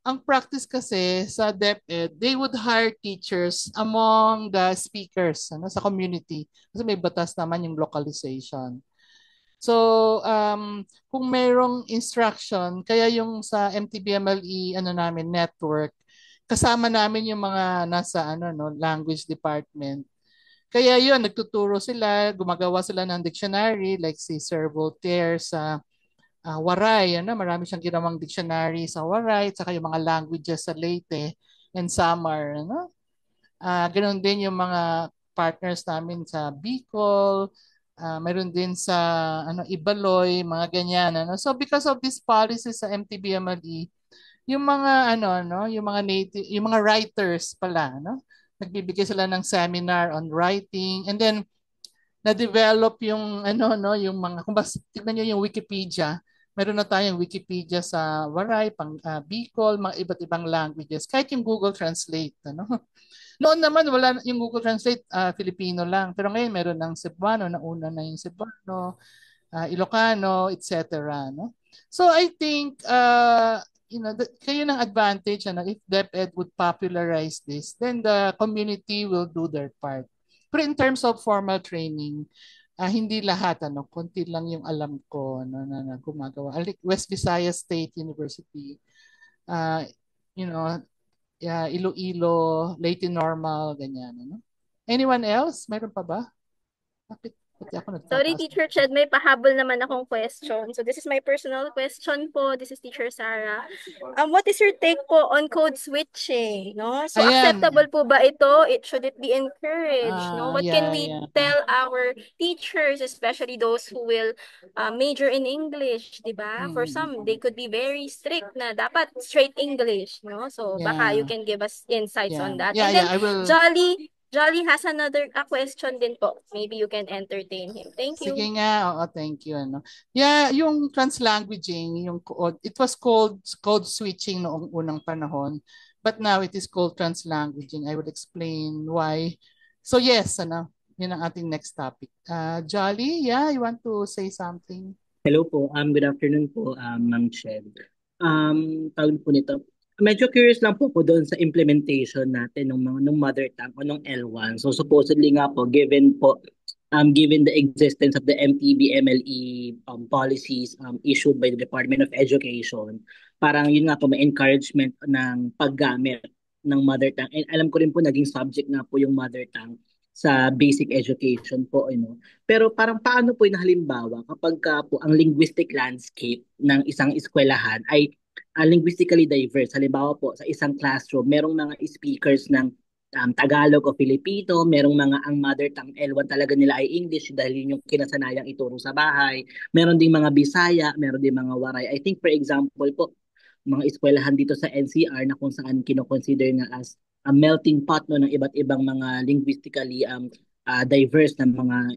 ang practice kasi sa DepEd, they would hire teachers among the speakers ano, sa community. Kasi may batas naman yung localization. So, kung mayroong instruction, kaya yung sa MTBMLE ano namin network, kasama namin yung mga nasa ano no, language department. Kaya yun, nagtuturo sila, gumagawa sila ng dictionary like si Sir Voltaire sa Waray, ano, marami siyang ginawang dictionary sa Waray, saka yung mga languages sa Leyte and Samar, ano. Ganoon din yung mga partners namin sa Bicol, mayroon din sa ano Ibaloy, mga ganyan, ano. So because of this policy sa MTBMLE, yung mga yung mga native, yung mga writers pala, no? Nagbibigay sila ng seminar on writing and then na-develop yung yung mga kung bas tignan niyo yung Wikipedia. Meron na tayong Wikipedia sa Waray, Bicol, mga iba't ibang languages. Kahit yung Google Translate, ano. Noon naman wala yung Google Translate, Filipino lang. Pero ngayon meron ng Cebuano, nauna na yung Cebuano, Ilocano, etc. No? So I think kayo ng advantage if DepEd would popularize this, then the community will do their part. Pero in terms of formal training, hindi lahat konti lang yung alam ko na gumagawa. West Visayas State University, uh, you know, Iloilo, Leyte Normal, ganyan. Ano? Anyone else? Meron pa ba? Bakit pati ako Sorry, nagtataas ng Teacher Ched, may pahabol naman akong question. So this is my personal question po. This is Teacher Sarah. What is your take po on code switching? No? So Ayan. acceptable po ba ito? Should it be encouraged? No? What can Yeah, we yeah. tell our teachers, especially those who will major in English, di ba? For some, they Mm, could be very strict na dapat straight English. No? So baka you yeah, can give us insights yeah, on that. yeah, And yeah. then I will. Jolly has another question din po. Maybe you can entertain him. Thank Sige you. nga, oo, thank you. Ano. Yeah, yung translanguaging, it was called code switching noong unang panahon, but now it is called translanguaging. I will explain why. So yes, yun ang ating next topic. Jolly, yeah, you want to say something? Hello po, good afternoon po, Ma'am Shed. Tawag po nito. Medyo curious lang po doon sa implementation natin ng mother tongue o ng L1. So supposedly nga po, given the existence of the MTB-MLE policies issued by the Department of Education, parang yun nga po, may encouragement ng paggamit ng mother tongue. And alam ko rin po, naging subject nga po yung mother tongue sa basic education po, pero parang paano po yung halimbawa kapag ka po ang linguistic landscape ng isang eskwelahan ay linguistically diverse. Halimbawa po sa isang classroom, merong mga speakers ng Tagalog o Filipino, merong mga ang mother tongue L1 talaga nila ay English dahil yun yung kinasanayang ituro sa bahay. Meron ding mga Bisaya, meron ding mga Waray. I think for example po, mga eskwelahan dito sa NCR na kung saan kino-consider na as a melting pot no ng iba't ibang mga linguistically diverse na mga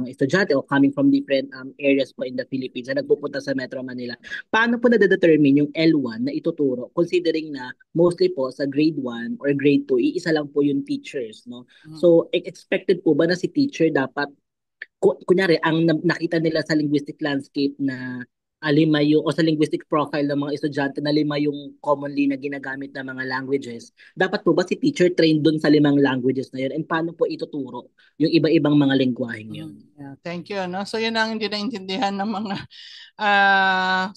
estudyante o coming from different areas po in the Philippines na nagpupunta sa Metro Manila. Paano po na-determine yung L1 na ituturo considering na mostly po sa grade 1 or grade 2 iisa lang po yung teachers, no? Mm. So expected po ba na si teacher dapat kunyari ang nakita nila sa linguistic landscape na lima yung, o sa linguistic profile ng mga estudyante na lima yung commonly na ginagamit na mga languages, dapat po ba si teacher trained dun sa limang languages na yun? And paano po ituturo yung iba-ibang mga lengguaheng yun? Yeah, thank you. Ano? So yun ang hindi naintindihan ng mga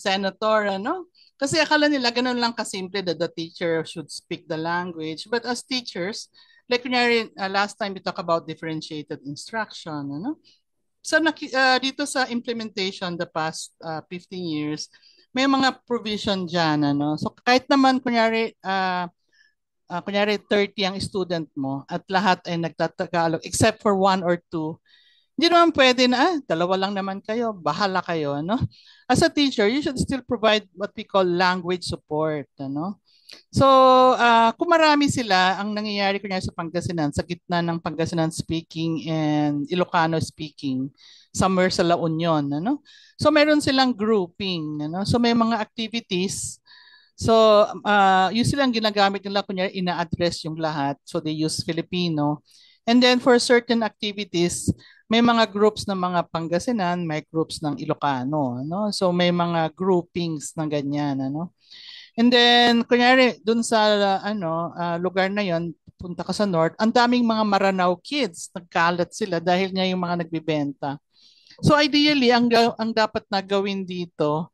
senator. Ano? Kasi akala nila ganun lang kasimple that the teacher should speak the language. But as teachers, like kunyari, last time we talked about differentiated instruction. Ano? So dito sa implementation the past 15 years, may mga provision dyan. Ano? So kahit naman kunyari 30 ang student mo at lahat ay nagtatagalog except for one or two, hindi naman pwede na, dalawa lang naman kayo, bahala kayo, ano? As a teacher, you should still provide what we call language support, ano? So, kung marami sila, ang nangyayari kunyari sa Pangasinan, sa gitna ng Pangasinan speaking and Ilocano speaking, somewhere sa La Union, ano? So, meron silang grouping, ano? So, may mga activities. So, usually ang ginagamit nila, kunyari, ina-address yung lahat. So, they use Filipino. And then for certain activities, may mga groups ng mga Pangasinan, may groups ng Ilocano, ano? So may mga groupings ng ganyan, ano? And then kunyari dun sa lugar na 'yon, punta ka sa north, ang daming mga Maranao kids, nagkalat sila dahil nga yung mga nagbebenta. So ideally, ang dapat na gawin dito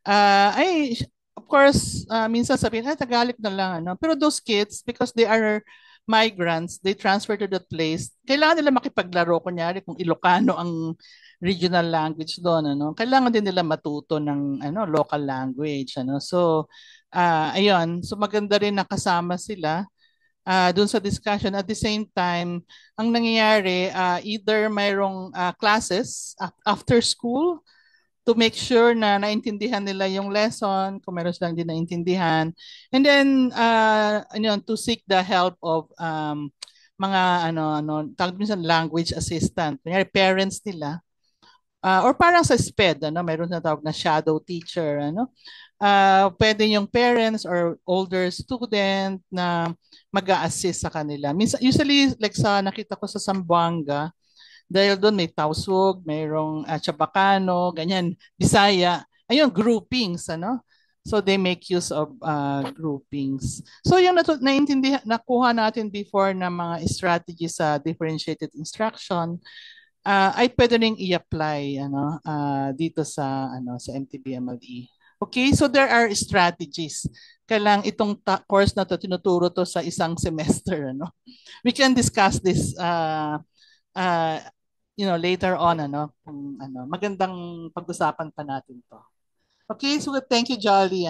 ay of course, minsan sabihin, Tagalog na lang, ano? Pero those kids, because they are migrants, they transfer to that place, kailangan nila makipaglaro, kunyari kung Ilocano ang regional language doon, ano? Kailangan din nila matuto ng local language, ano? So, ayun, so maganda rin nakasama sila doon sa discussion. At the same time, ang nangyayari, either mayroong classes after school to make sure na naintindihan nila yung lesson, kung meron silang din naintindihan. And then, to seek the help of mga tawag minsan language assistant. Kunyari, parents nila. Or parang sa SPED, meron na tawag na shadow teacher. Pwede yung parents or older student na mag-a-assist sa kanila. Usually, like nakita ko sa Zamboanga, dahil doon may Tausug, mayroong Chabacano, ganyan, Bisaya. Ayun, groupings, ano? So they make use of groupings. So yung nakuha natin before na mga strategy sa differentiated instruction, ay pwede ring i-apply dito sa MTBMLE. Okay, so there are strategies. Kailang itong course na to tinuturo to sa isang semester, ano. We can discuss this later on, kung magandang pag-usapan pa natin to. Okay, so thank you, Jolly,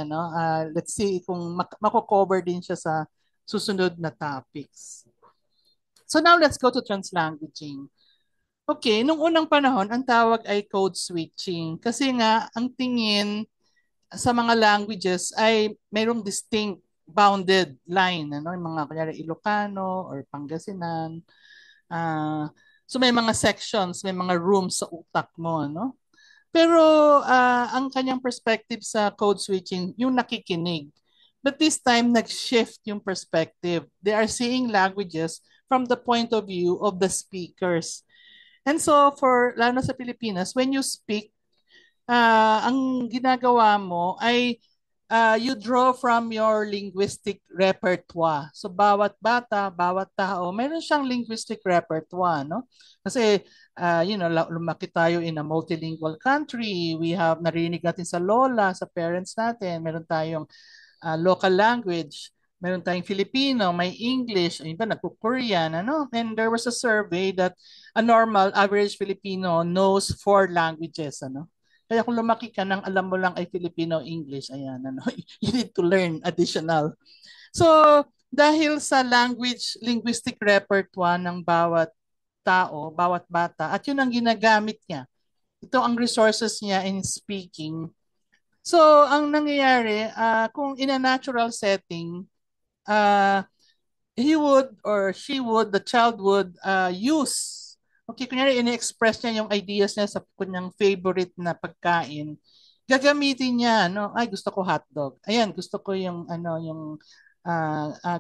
let's see kung mako-cover din siya sa susunod na topics. So now let's go to translanguaging. Okay, nung unang panahon, ang tawag ay code switching kasi nga ang tingin sa mga languages ay mayroong distinct bounded line, yung mga kunyari Ilocano or Pangasinan. So may mga sections, may mga rooms sa utak mo, no? Pero ang kanyang perspective sa code switching, yung nakikinig. But this time, nag-shift yung perspective. They are seeing languages from the point of view of the speakers. And so, lalo sa Pilipinas, when you speak, ang ginagawa mo ay you draw from your linguistic repertoire. So bawat bata, bawat tao, meron siyang linguistic repertoire, no? Kasi lumaki tayo in a multilingual country. We have narinig natin sa lola, sa parents natin, meron tayong local language. Meron tayong Filipino, may English, yung iba nagko-Korean, ano? And there was a survey that a normal average Filipino knows 4 languages, ano? Kaya kung lumaki ka nang alam mo lang ay Filipino, English, ayan, you need to learn additional. So, dahil sa linguistic repertoire ng bawat tao, bawat bata, at yun ang ginagamit niya. Ito ang resources niya in speaking. So, ang nangyayari, kung in a natural setting, he would or she would, the child would use, okay, kunyari ini-express niya yung ideas niya sa kanyang favorite na pagkain, gagamitin niya, ay gusto ko hotdog. Ayan, gusto ko yung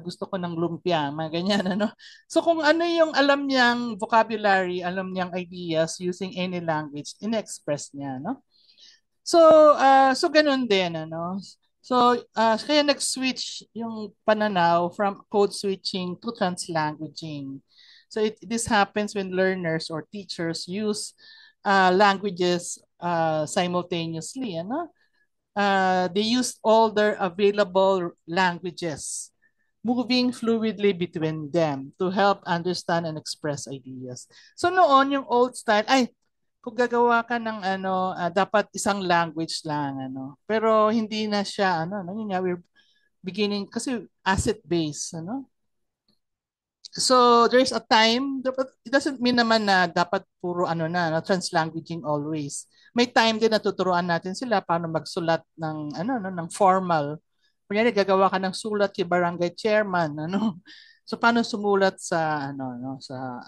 gusto ko ng lumpia, mga ganyan, So kung ano yung alam niyang vocabulary, alam niyang ideas using any language, in-express niya, So, so ganun din, ano. So, kaya nag-switch yung pananaw from code switching to translanguaging. So, this happens when learners or teachers use languages simultaneously, ano. They use all their available languages, moving fluidly between them to help understand and express ideas. So noon, yung old style, ay, kung gagawa ka ng ano, dapat isang language lang, ano. Pero hindi na siya, ano, yun nga, we're beginning, kasi asset-based, ano. So there's a time, dapat, it doesn't mean naman na dapat puro ano na, no, translanguaging always. May time din na tuturuan natin sila paano magsulat ng ano no, ng formal. Kunyari gagawa ka ng sulat kay barangay chairman, ano. So paano sumulat sa ano no, sa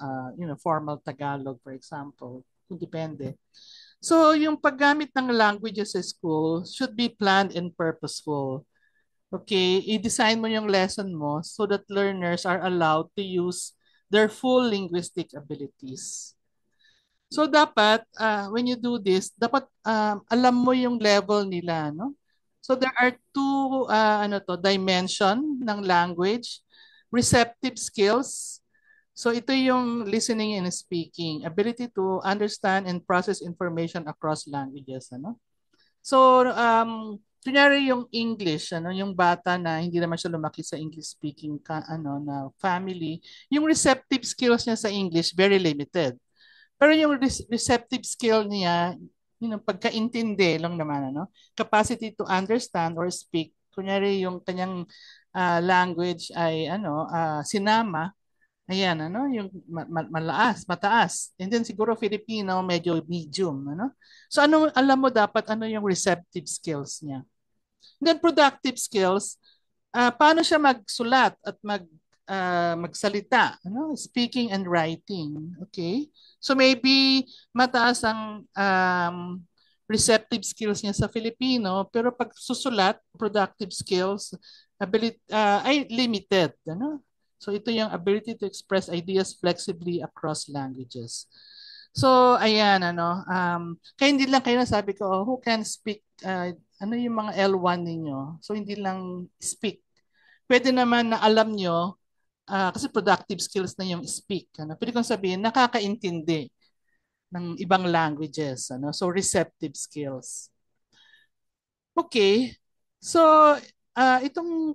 formal Tagalog for example. Kung depende. So yung paggamit ng languages sa school should be planned and purposeful. Okay, i-design mo yung lesson mo so that learners are allowed to use their full linguistic abilities. So dapat, when you do this, dapat alam mo yung level nila, no? So there are two dimension ng language, receptive skills. So ito yung listening and speaking, ability to understand and process information across languages, ano? So, kunyari yung English, ano, yung bata na hindi naman siya lumaki sa English speaking na family, yung receptive skills niya sa English very limited. Pero yung receptive skill niya, pagkaintindi lang naman, ano, capacity to understand or speak. Kunyari yung kanyang language ay sinama. Ayan, ano, yung mataas. And then siguro Filipino, medyo medium, ano? So alam mo dapat ano yung receptive skills niya. And then productive skills, paano siya magsulat at magsalita, ano? Speaking and writing, okay? So maybe mataas ang receptive skills niya sa Filipino, pero pag susulat, productive skills, ability, ay limited, ano? So ito yung ability to express ideas flexibly across languages. So ayan kaya hindi lang kayo nasabi ko, who can speak ano yung mga L1 ninyo. So hindi lang speak. Pwede naman na alam nyo kasi productive skills na yung speak. Ano? Pwede kong sabihin nakakaintindi ng ibang languages, ano? So receptive skills. Okay. So itong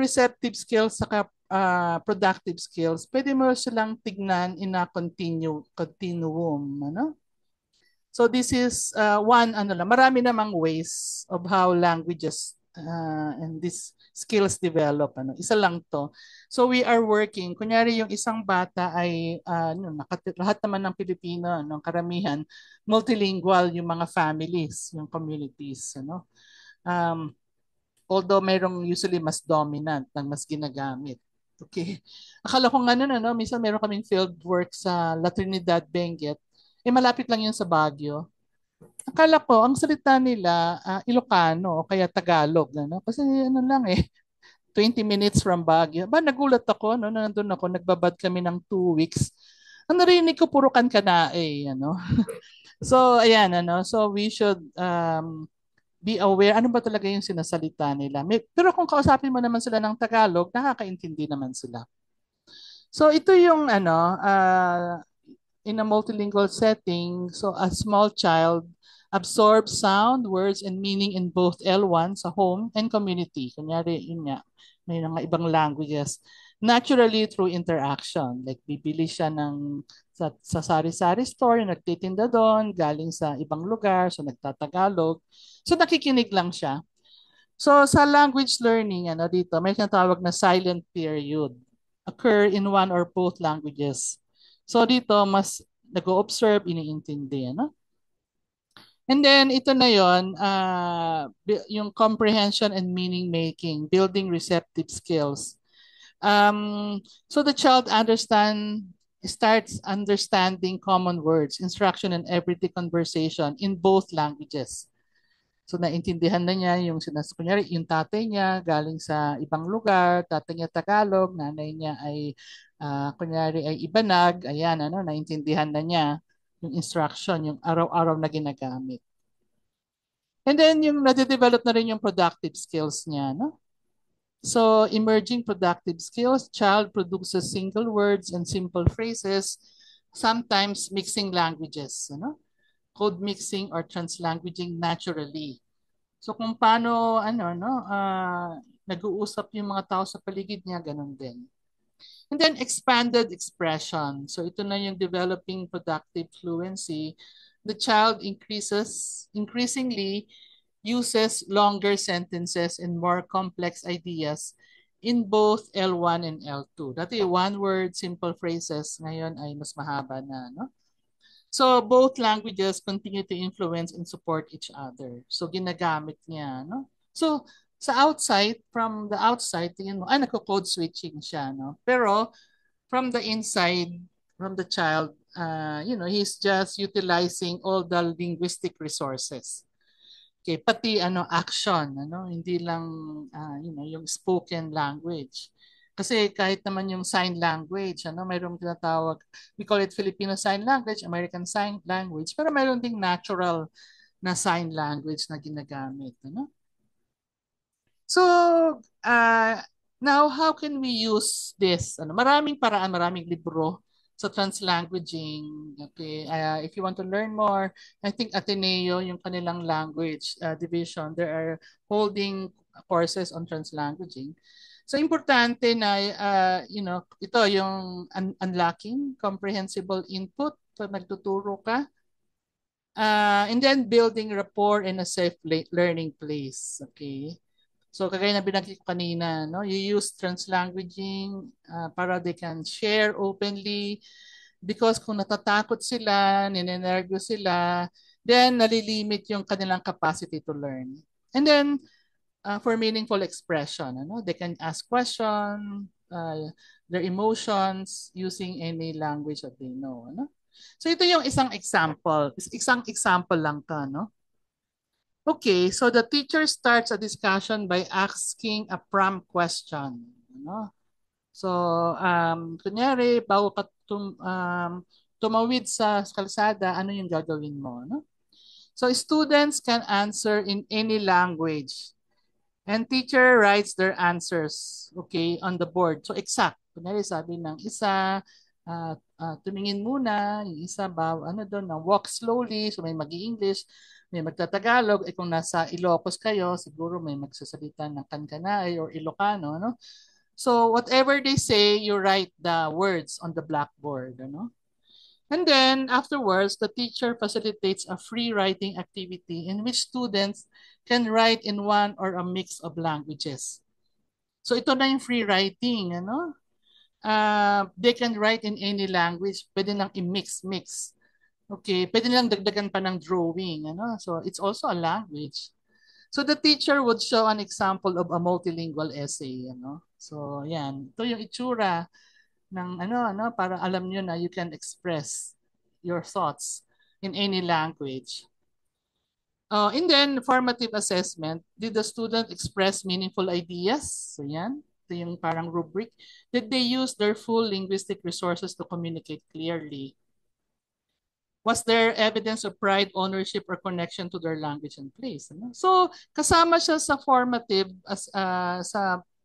receptive skills saka productive skills, pwede mo silang tignan in a continuum, ano? So this is one lang. Marami namang ways of how languages and these skills develop, ano. Isa lang 'to. So we are working. Kunyari yung isang bata ay lahat naman ng Pilipino, ng karamihan multilingual yung mga families, yung communities, ano. Um, although mayroong usually mas dominant ng mas ginagamit. Okay. Akala ko nga nun, minsan meron kaming field work sa La Trinidad, Benguet. Malapit lang yun sa Baguio. Akala ko, ang salita nila, Ilocano o kaya Tagalog. Ano? Kasi ano lang 20 minutes from Baguio. Nagulat ako, no, nandun ako, nagbabad kami ng 2 weeks. Ang narinig ko, puro kan-kanae, ano. So, ayan, so we should be aware, ano ba talaga yung sinasalita nila. Pero kung kausapin mo naman sila ng Tagalog, nakakaintindi naman sila. So, ito yung, in a multilingual setting, so a small child absorbs sound, words, and meaning in both L1 sa home and community. Kunyari, yun nga, may mga ibang languages. Naturally through interaction. Like bibili siya sa sari-sari store, nagtitinda doon, galing sa ibang lugar, so nagtatagalog. So nakikinig lang siya. So sa language learning, dito, may tinatawag na silent period. Occur in one or both languages. So dito, mas nag-o-observe, iniintindi. And then ito na yon, yung comprehension and meaning making, building receptive skills. So the child starts understanding common words, instruction and everyday conversation in both languages. So naintindihan na niya kunyari yung tatay niya galing sa ibang lugar, tatay niya Tagalog, nanay niya ay kunyari ay Ibanag, ayan naintindihan na niya yung instruction, yung araw-araw na ginagamit. And then yung nade-develop na rin yung productive skills niya, no? So, emerging productive skills, child produces single words and simple phrases, sometimes mixing languages, ano? Code mixing or translanguaging naturally. So, kung paano, nag-uusap yung mga tao sa paligid niya, ganun din. And then expanded expression. So, ito na yung developing productive fluency. The child increasingly uses longer sentences and more complex ideas in both L1 and L2. Dati one word, simple phrases, ngayon ay mas mahaba na. No? So both languages continue to influence and support each other. So ginagamit niya. No? So from the outside, tingin mo, nagko-code switching siya. No? Pero from the inside, from the child, he's just utilizing all the linguistic resources. Okay, pati action, hindi lang yung spoken language. Kasi kahit naman yung sign language, mayroong tinatawag, we call it Filipino Sign Language, American Sign Language, pero mayroon ding natural na sign language na ginagamit, So, now how can we use this? Maraming paraan, maraming libro sa translanguaging. Okay, if you want to learn more, I think Ateneo, yung kanilang language division, they are holding courses on translanguaging. So importante na ito yung unlocking comprehensible input pag nagtuturo ka. And then building rapport in a safe learning place. Okay. So kagaya na binanggit ko kanina, no? You use translanguaging para they can share openly because kung natatakot sila, ninenervyo sila, then nalilimit yung kanilang capacity to learn. And then for meaningful expression, they can ask questions, their emotions using any language that they know. So ito yung isang example lang ka, no? Okay, so the teacher starts a discussion by asking a prompt question. So, kunyari, bago ka tumawid sa kalsada, ano yung gagawin mo? So, students can answer in any language. And teacher writes their answers, okay, on the board. So, exact. Kunyari, sabi ng isa, tumingin muna, yung isa ba, walk slowly, so may mag-i-English, may magtatagalog, kung nasa Ilocos kayo, siguro may magsasalita ng Kankanay or Ilocano, no? So whatever they say, you write the words on the blackboard, And then afterwards, the teacher facilitates a free writing activity in which students can write in one or a mix of languages. So ito na yung free writing, they can write in any language, pwede nang i-mix. Okay, pwede nilang dagdagan pa ng drawing, So it's also a language. So the teacher would show an example of a multilingual essay, So yan, ito yung itsura ng para alam niyo na you can express your thoughts in any language. And then formative assessment, did the student express meaningful ideas? So yan, ito yung parang rubric. Did they use their full linguistic resources to communicate clearly? Was there evidence of pride, ownership, or connection to their language and place? So, kasama siya sa formative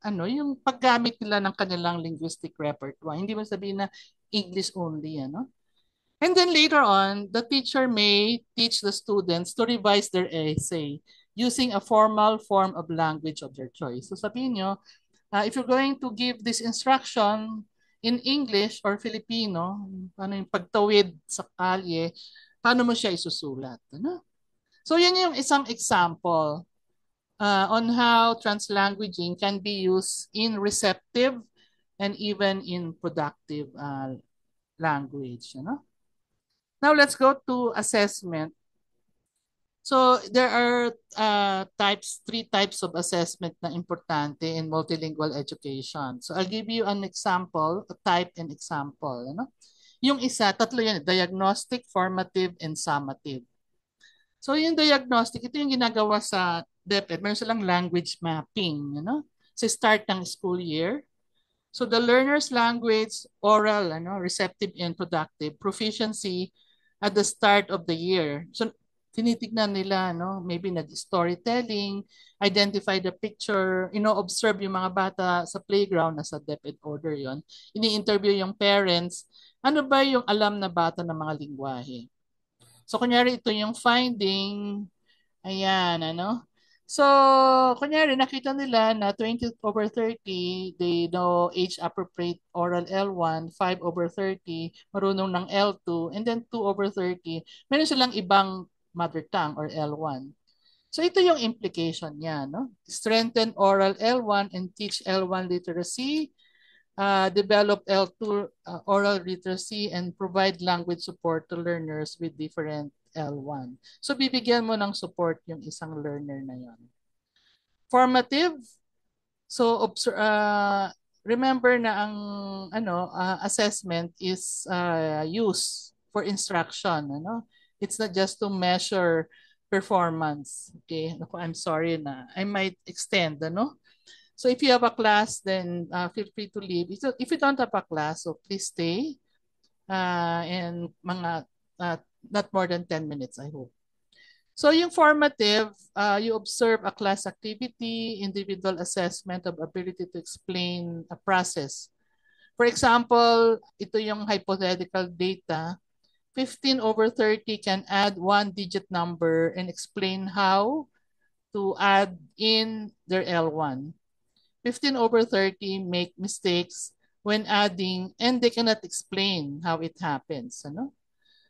yung paggamit nila ng kanilang linguistic repertoire. Hindi mo sabihin na English only, And then later on, the teacher may teach the students to revise their essay using a formal form of language of their choice. So sabihin nyo, if you're going to give this instruction in English or Filipino, yung pagtawid sa kalye, paano mo siya isusulat? So yan yung isang example on how translanguaging can be used in receptive and even in productive language. Now let's go to assessment. So there are three types of assessment na importante in multilingual education. So I'll give you an example, a type and example. Yung isa, tatlo yan, diagnostic, formative, and summative. So yung diagnostic, ito yung ginagawa sa DepEd. Meron silang language mapping, sa start ng school year. So the learner's language, oral, receptive and productive, proficiency at the start of the year. So tinitignan nila, no? Maybe nag-storytelling, identify the picture, observe yung mga bata sa playground, nasa DepEd order yon. Ini-interview yung parents, ano ba yung alam na bata ng mga lingwahe. So, kunyari, ito yung finding, ayan, ano? So, kunyari, nakita nila na 20/30, they know age-appropriate oral L1, 5/30, marunong ng L2, and then 2/30, meron silang ibang mother tongue or L1. So, ito yung implication niya, no? Strengthen oral L1 and teach L1 literacy, develop L2 oral literacy, and provide language support to learners with different L1. So bibigyan mo ng support yung isang learner na yon. Formative. So remember na ang assessment is used for instruction, It's not just to measure performance. Okay? I'm sorry na I might extend, So if you have a class, then feel free to leave. If you don't have a class, so please stay and mga not more than 10 minutes, I hope. So yung formative, you observe a class activity, individual assessment of ability to explain a process. For example, ito yung hypothetical data. 15/30 can add one digit number and explain how to add in their L1. 15/30 make mistakes when adding and they cannot explain how it happens.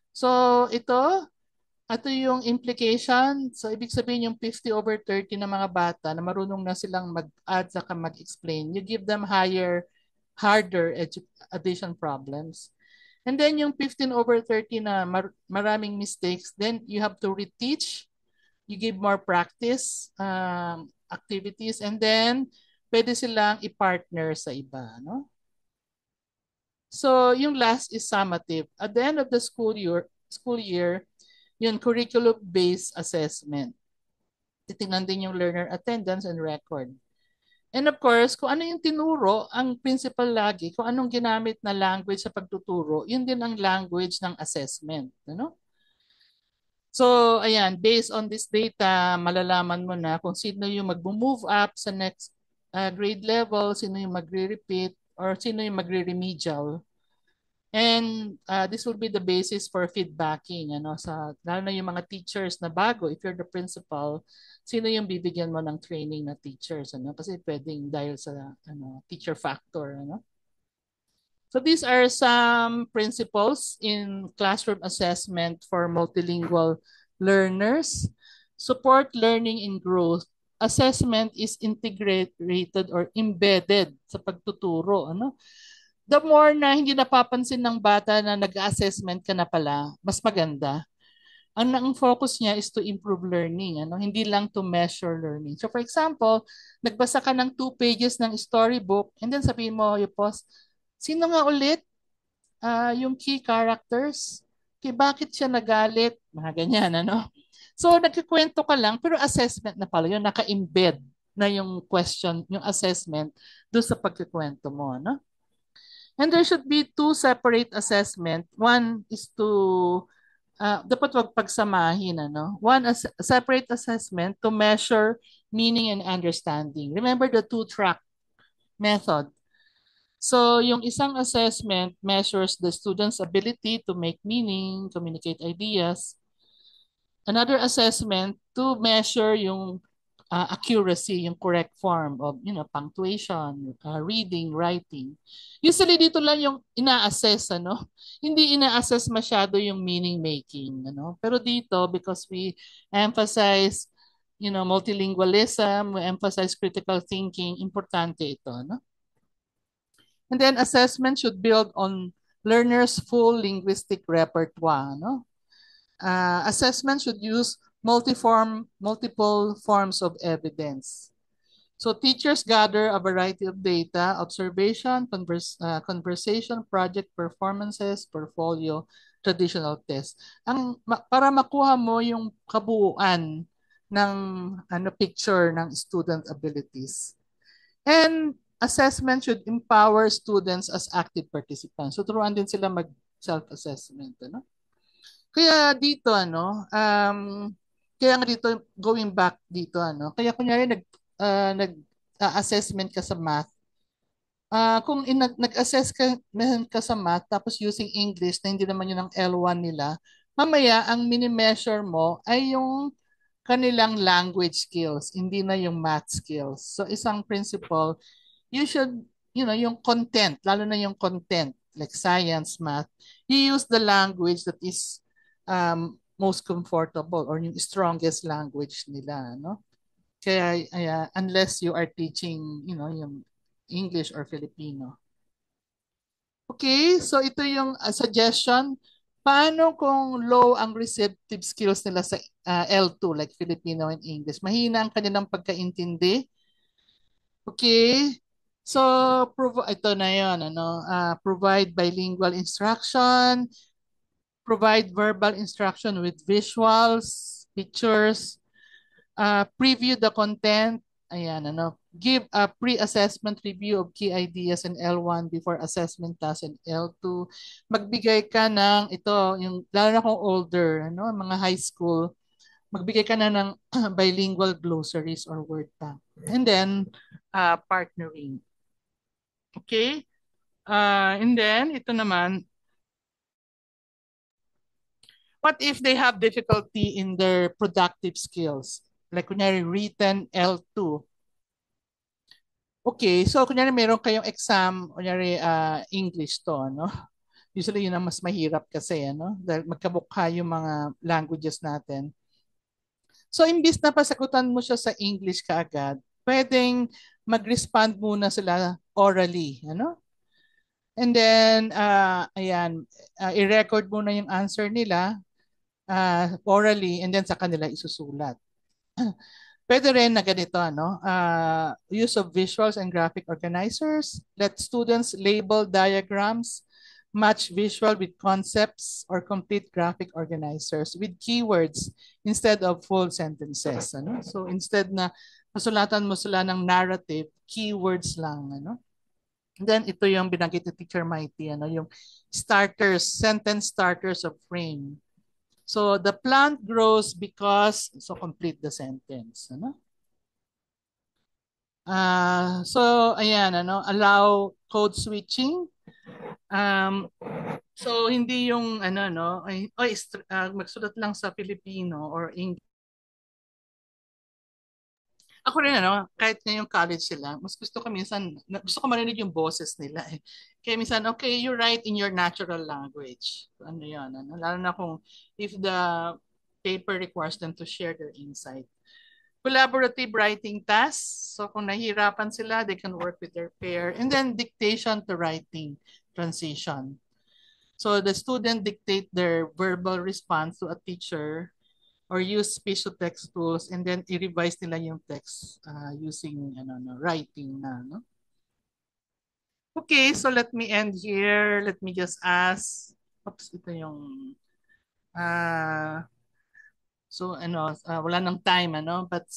So ito yung implication. So ibig sabihin yung 50/30 ng mga bata na marunong na silang mag-add saka mag-explain. You give them harder addition problems. And then yung 15/30 na maraming mistakes, then you have to reteach. You give more practice activities, and then pwede silang i-partner sa iba, no? So, yung last is summative. At the end of the school year, yung curriculum-based assessment. Titingnan din yung learner attendance and record. And of course, kung ano yung tinuro, ang principal lagi, kung anong ginamit na language sa pagtuturo, yun din ang language ng assessment, no? So, ayan, based on this data, malalaman mo na kung sino yung mag-move up sa next grade level, sino yung magre-repeat, or sino yung magre-remedial. And this will be the basis for feedbacking, lalo na yung mga teachers na bago, if you're the principal, sino yung bibigyan mo ng training na teachers, kasi pwedeng dahil sa teacher factor, So these are some principles in classroom assessment for multilingual learners. Support learning and growth. Assessment is integrated or embedded sa pagtuturo. The more na hindi napapansin ng bata na nag-assessment ka na pala, mas maganda. Ang focus niya is to improve learning, hindi lang to measure learning. So for example, nagbasa ka ng 2 pages ng storybook and then sabihin mo, you post, sino nga ulit yung key characters? Bakit siya nagalit? Mga ganyan, So, nagkikwento ka lang, pero assessment na pala yun, naka-embed na yung question, yung assessment doon sa pagkikwento mo, And there should be 2 separate assessment. One is to, dapat wag pagsamahin, One, separate assessment to measure meaning and understanding. Remember the 2-track method. So, yung isang assessment measures the student's ability to make meaning, communicate ideas. Another assessment to measure yung accuracy, yung correct form of, punctuation, reading, writing. Usually dito lang yung ina-assess, Hindi ina-assess masyado yung meaning making, Pero dito, because we emphasize, multilingualism, we emphasize critical thinking, importante ito, And then assessment should build on learners' full linguistic repertoire. Assessment should use multiple forms of evidence. So teachers gather a variety of data, observation, conversation, project performances, portfolio, traditional test. Para makuha mo yung kabuuan ng picture ng student abilities. And assessment should empower students as active participants. So turuan din sila mag-self-assessment. Kaya dito kaya nga dito going back dito kaya kunyari assessment ka sa math. Kung nag-assess ka sa math tapos using English na hindi naman yun ang L1 nila, mamaya ang mini-measure mo ay yung kanilang language skills, hindi na yung math skills. So isang principle, you should, yung content, lalo na yung content, like science, math, you use the language that is most comfortable or yung strongest language nila, no? Kaya unless you are teaching, yung English or Filipino. Okay, so ito yung suggestion. Paano kung low ang receptive skills nila sa L2 like Filipino and English? Mahina ang kanilang pagkaintindi. Okay. So ito na 'yon, provide bilingual instruction, provide verbal instruction with visuals, pictures, preview the content, ayan, give a pre-assessment review of key ideas in L1 before assessment task in L2. Magbigay ka ng ito, yung lalo na kung older, mga high school, magbigay ka na ng bilingual glossaries or word bank. And then, partnering. Okay? And then, ito naman, what if they have difficulty in their productive skills? Like, kunyari, written L2. Okay, so kunyari meron kayong exam, kunyari English to, Usually yun ang mas mahirap kasi, Dahil magkabukha yung mga languages natin. So, imbis na pasagutan mo siya sa English kaagad, pwedeng mag-respond muna sila orally, And then, i-record muna yung answer nila orally and then sa kanila isusulat. Pwede rin na ganito, use of visuals and graphic organizers. Let students label diagrams, match visual with concepts, or complete graphic organizers with keywords instead of full sentences. So instead na masulatan mo sila ng narrative, keywords lang. Then ito yung binanggit ni Teacher Mighty, yung starters, sentence starters of frame. So the plant grows because, so complete the sentence. So ayan, allow code switching. So hindi yung magsulat lang sa Filipino or English. Ako rin kahit ngayong college sila, mas gusto ko minsan, gusto ko marinig yung boses nila eh. Kaya minsan, okay, you write in your natural language. Ano yun, lalo na kung if the paper requires them to share their insight. Collaborative writing tasks. So kung nahihirapan sila, they can work with their pair. And then dictation to writing transition. So the student dictate their verbal response to a teacher or use speech to text tools and then i-revise nila yung text using writing na. No? Okay, so let me end here. Let me just ask. Oops, ito yung so wala nang time but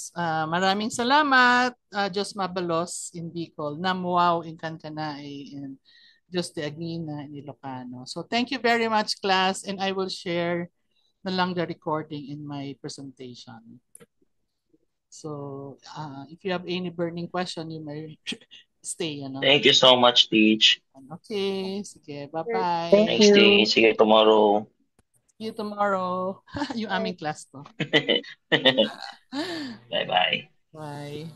maraming salamat Diyos mabalos in Bicol, Namuaw in Kankanay, and Diyos de Agnina in Ilocano. So thank you very much class, and I will share na lang the recording in my presentation. So if you have any burning question, you may stay. Thank you so much, Teach. Okay, sige, bye-bye. Thanks, Teach. See you tomorrow. See you tomorrow. Yung aming class to. Bye-bye. Bye.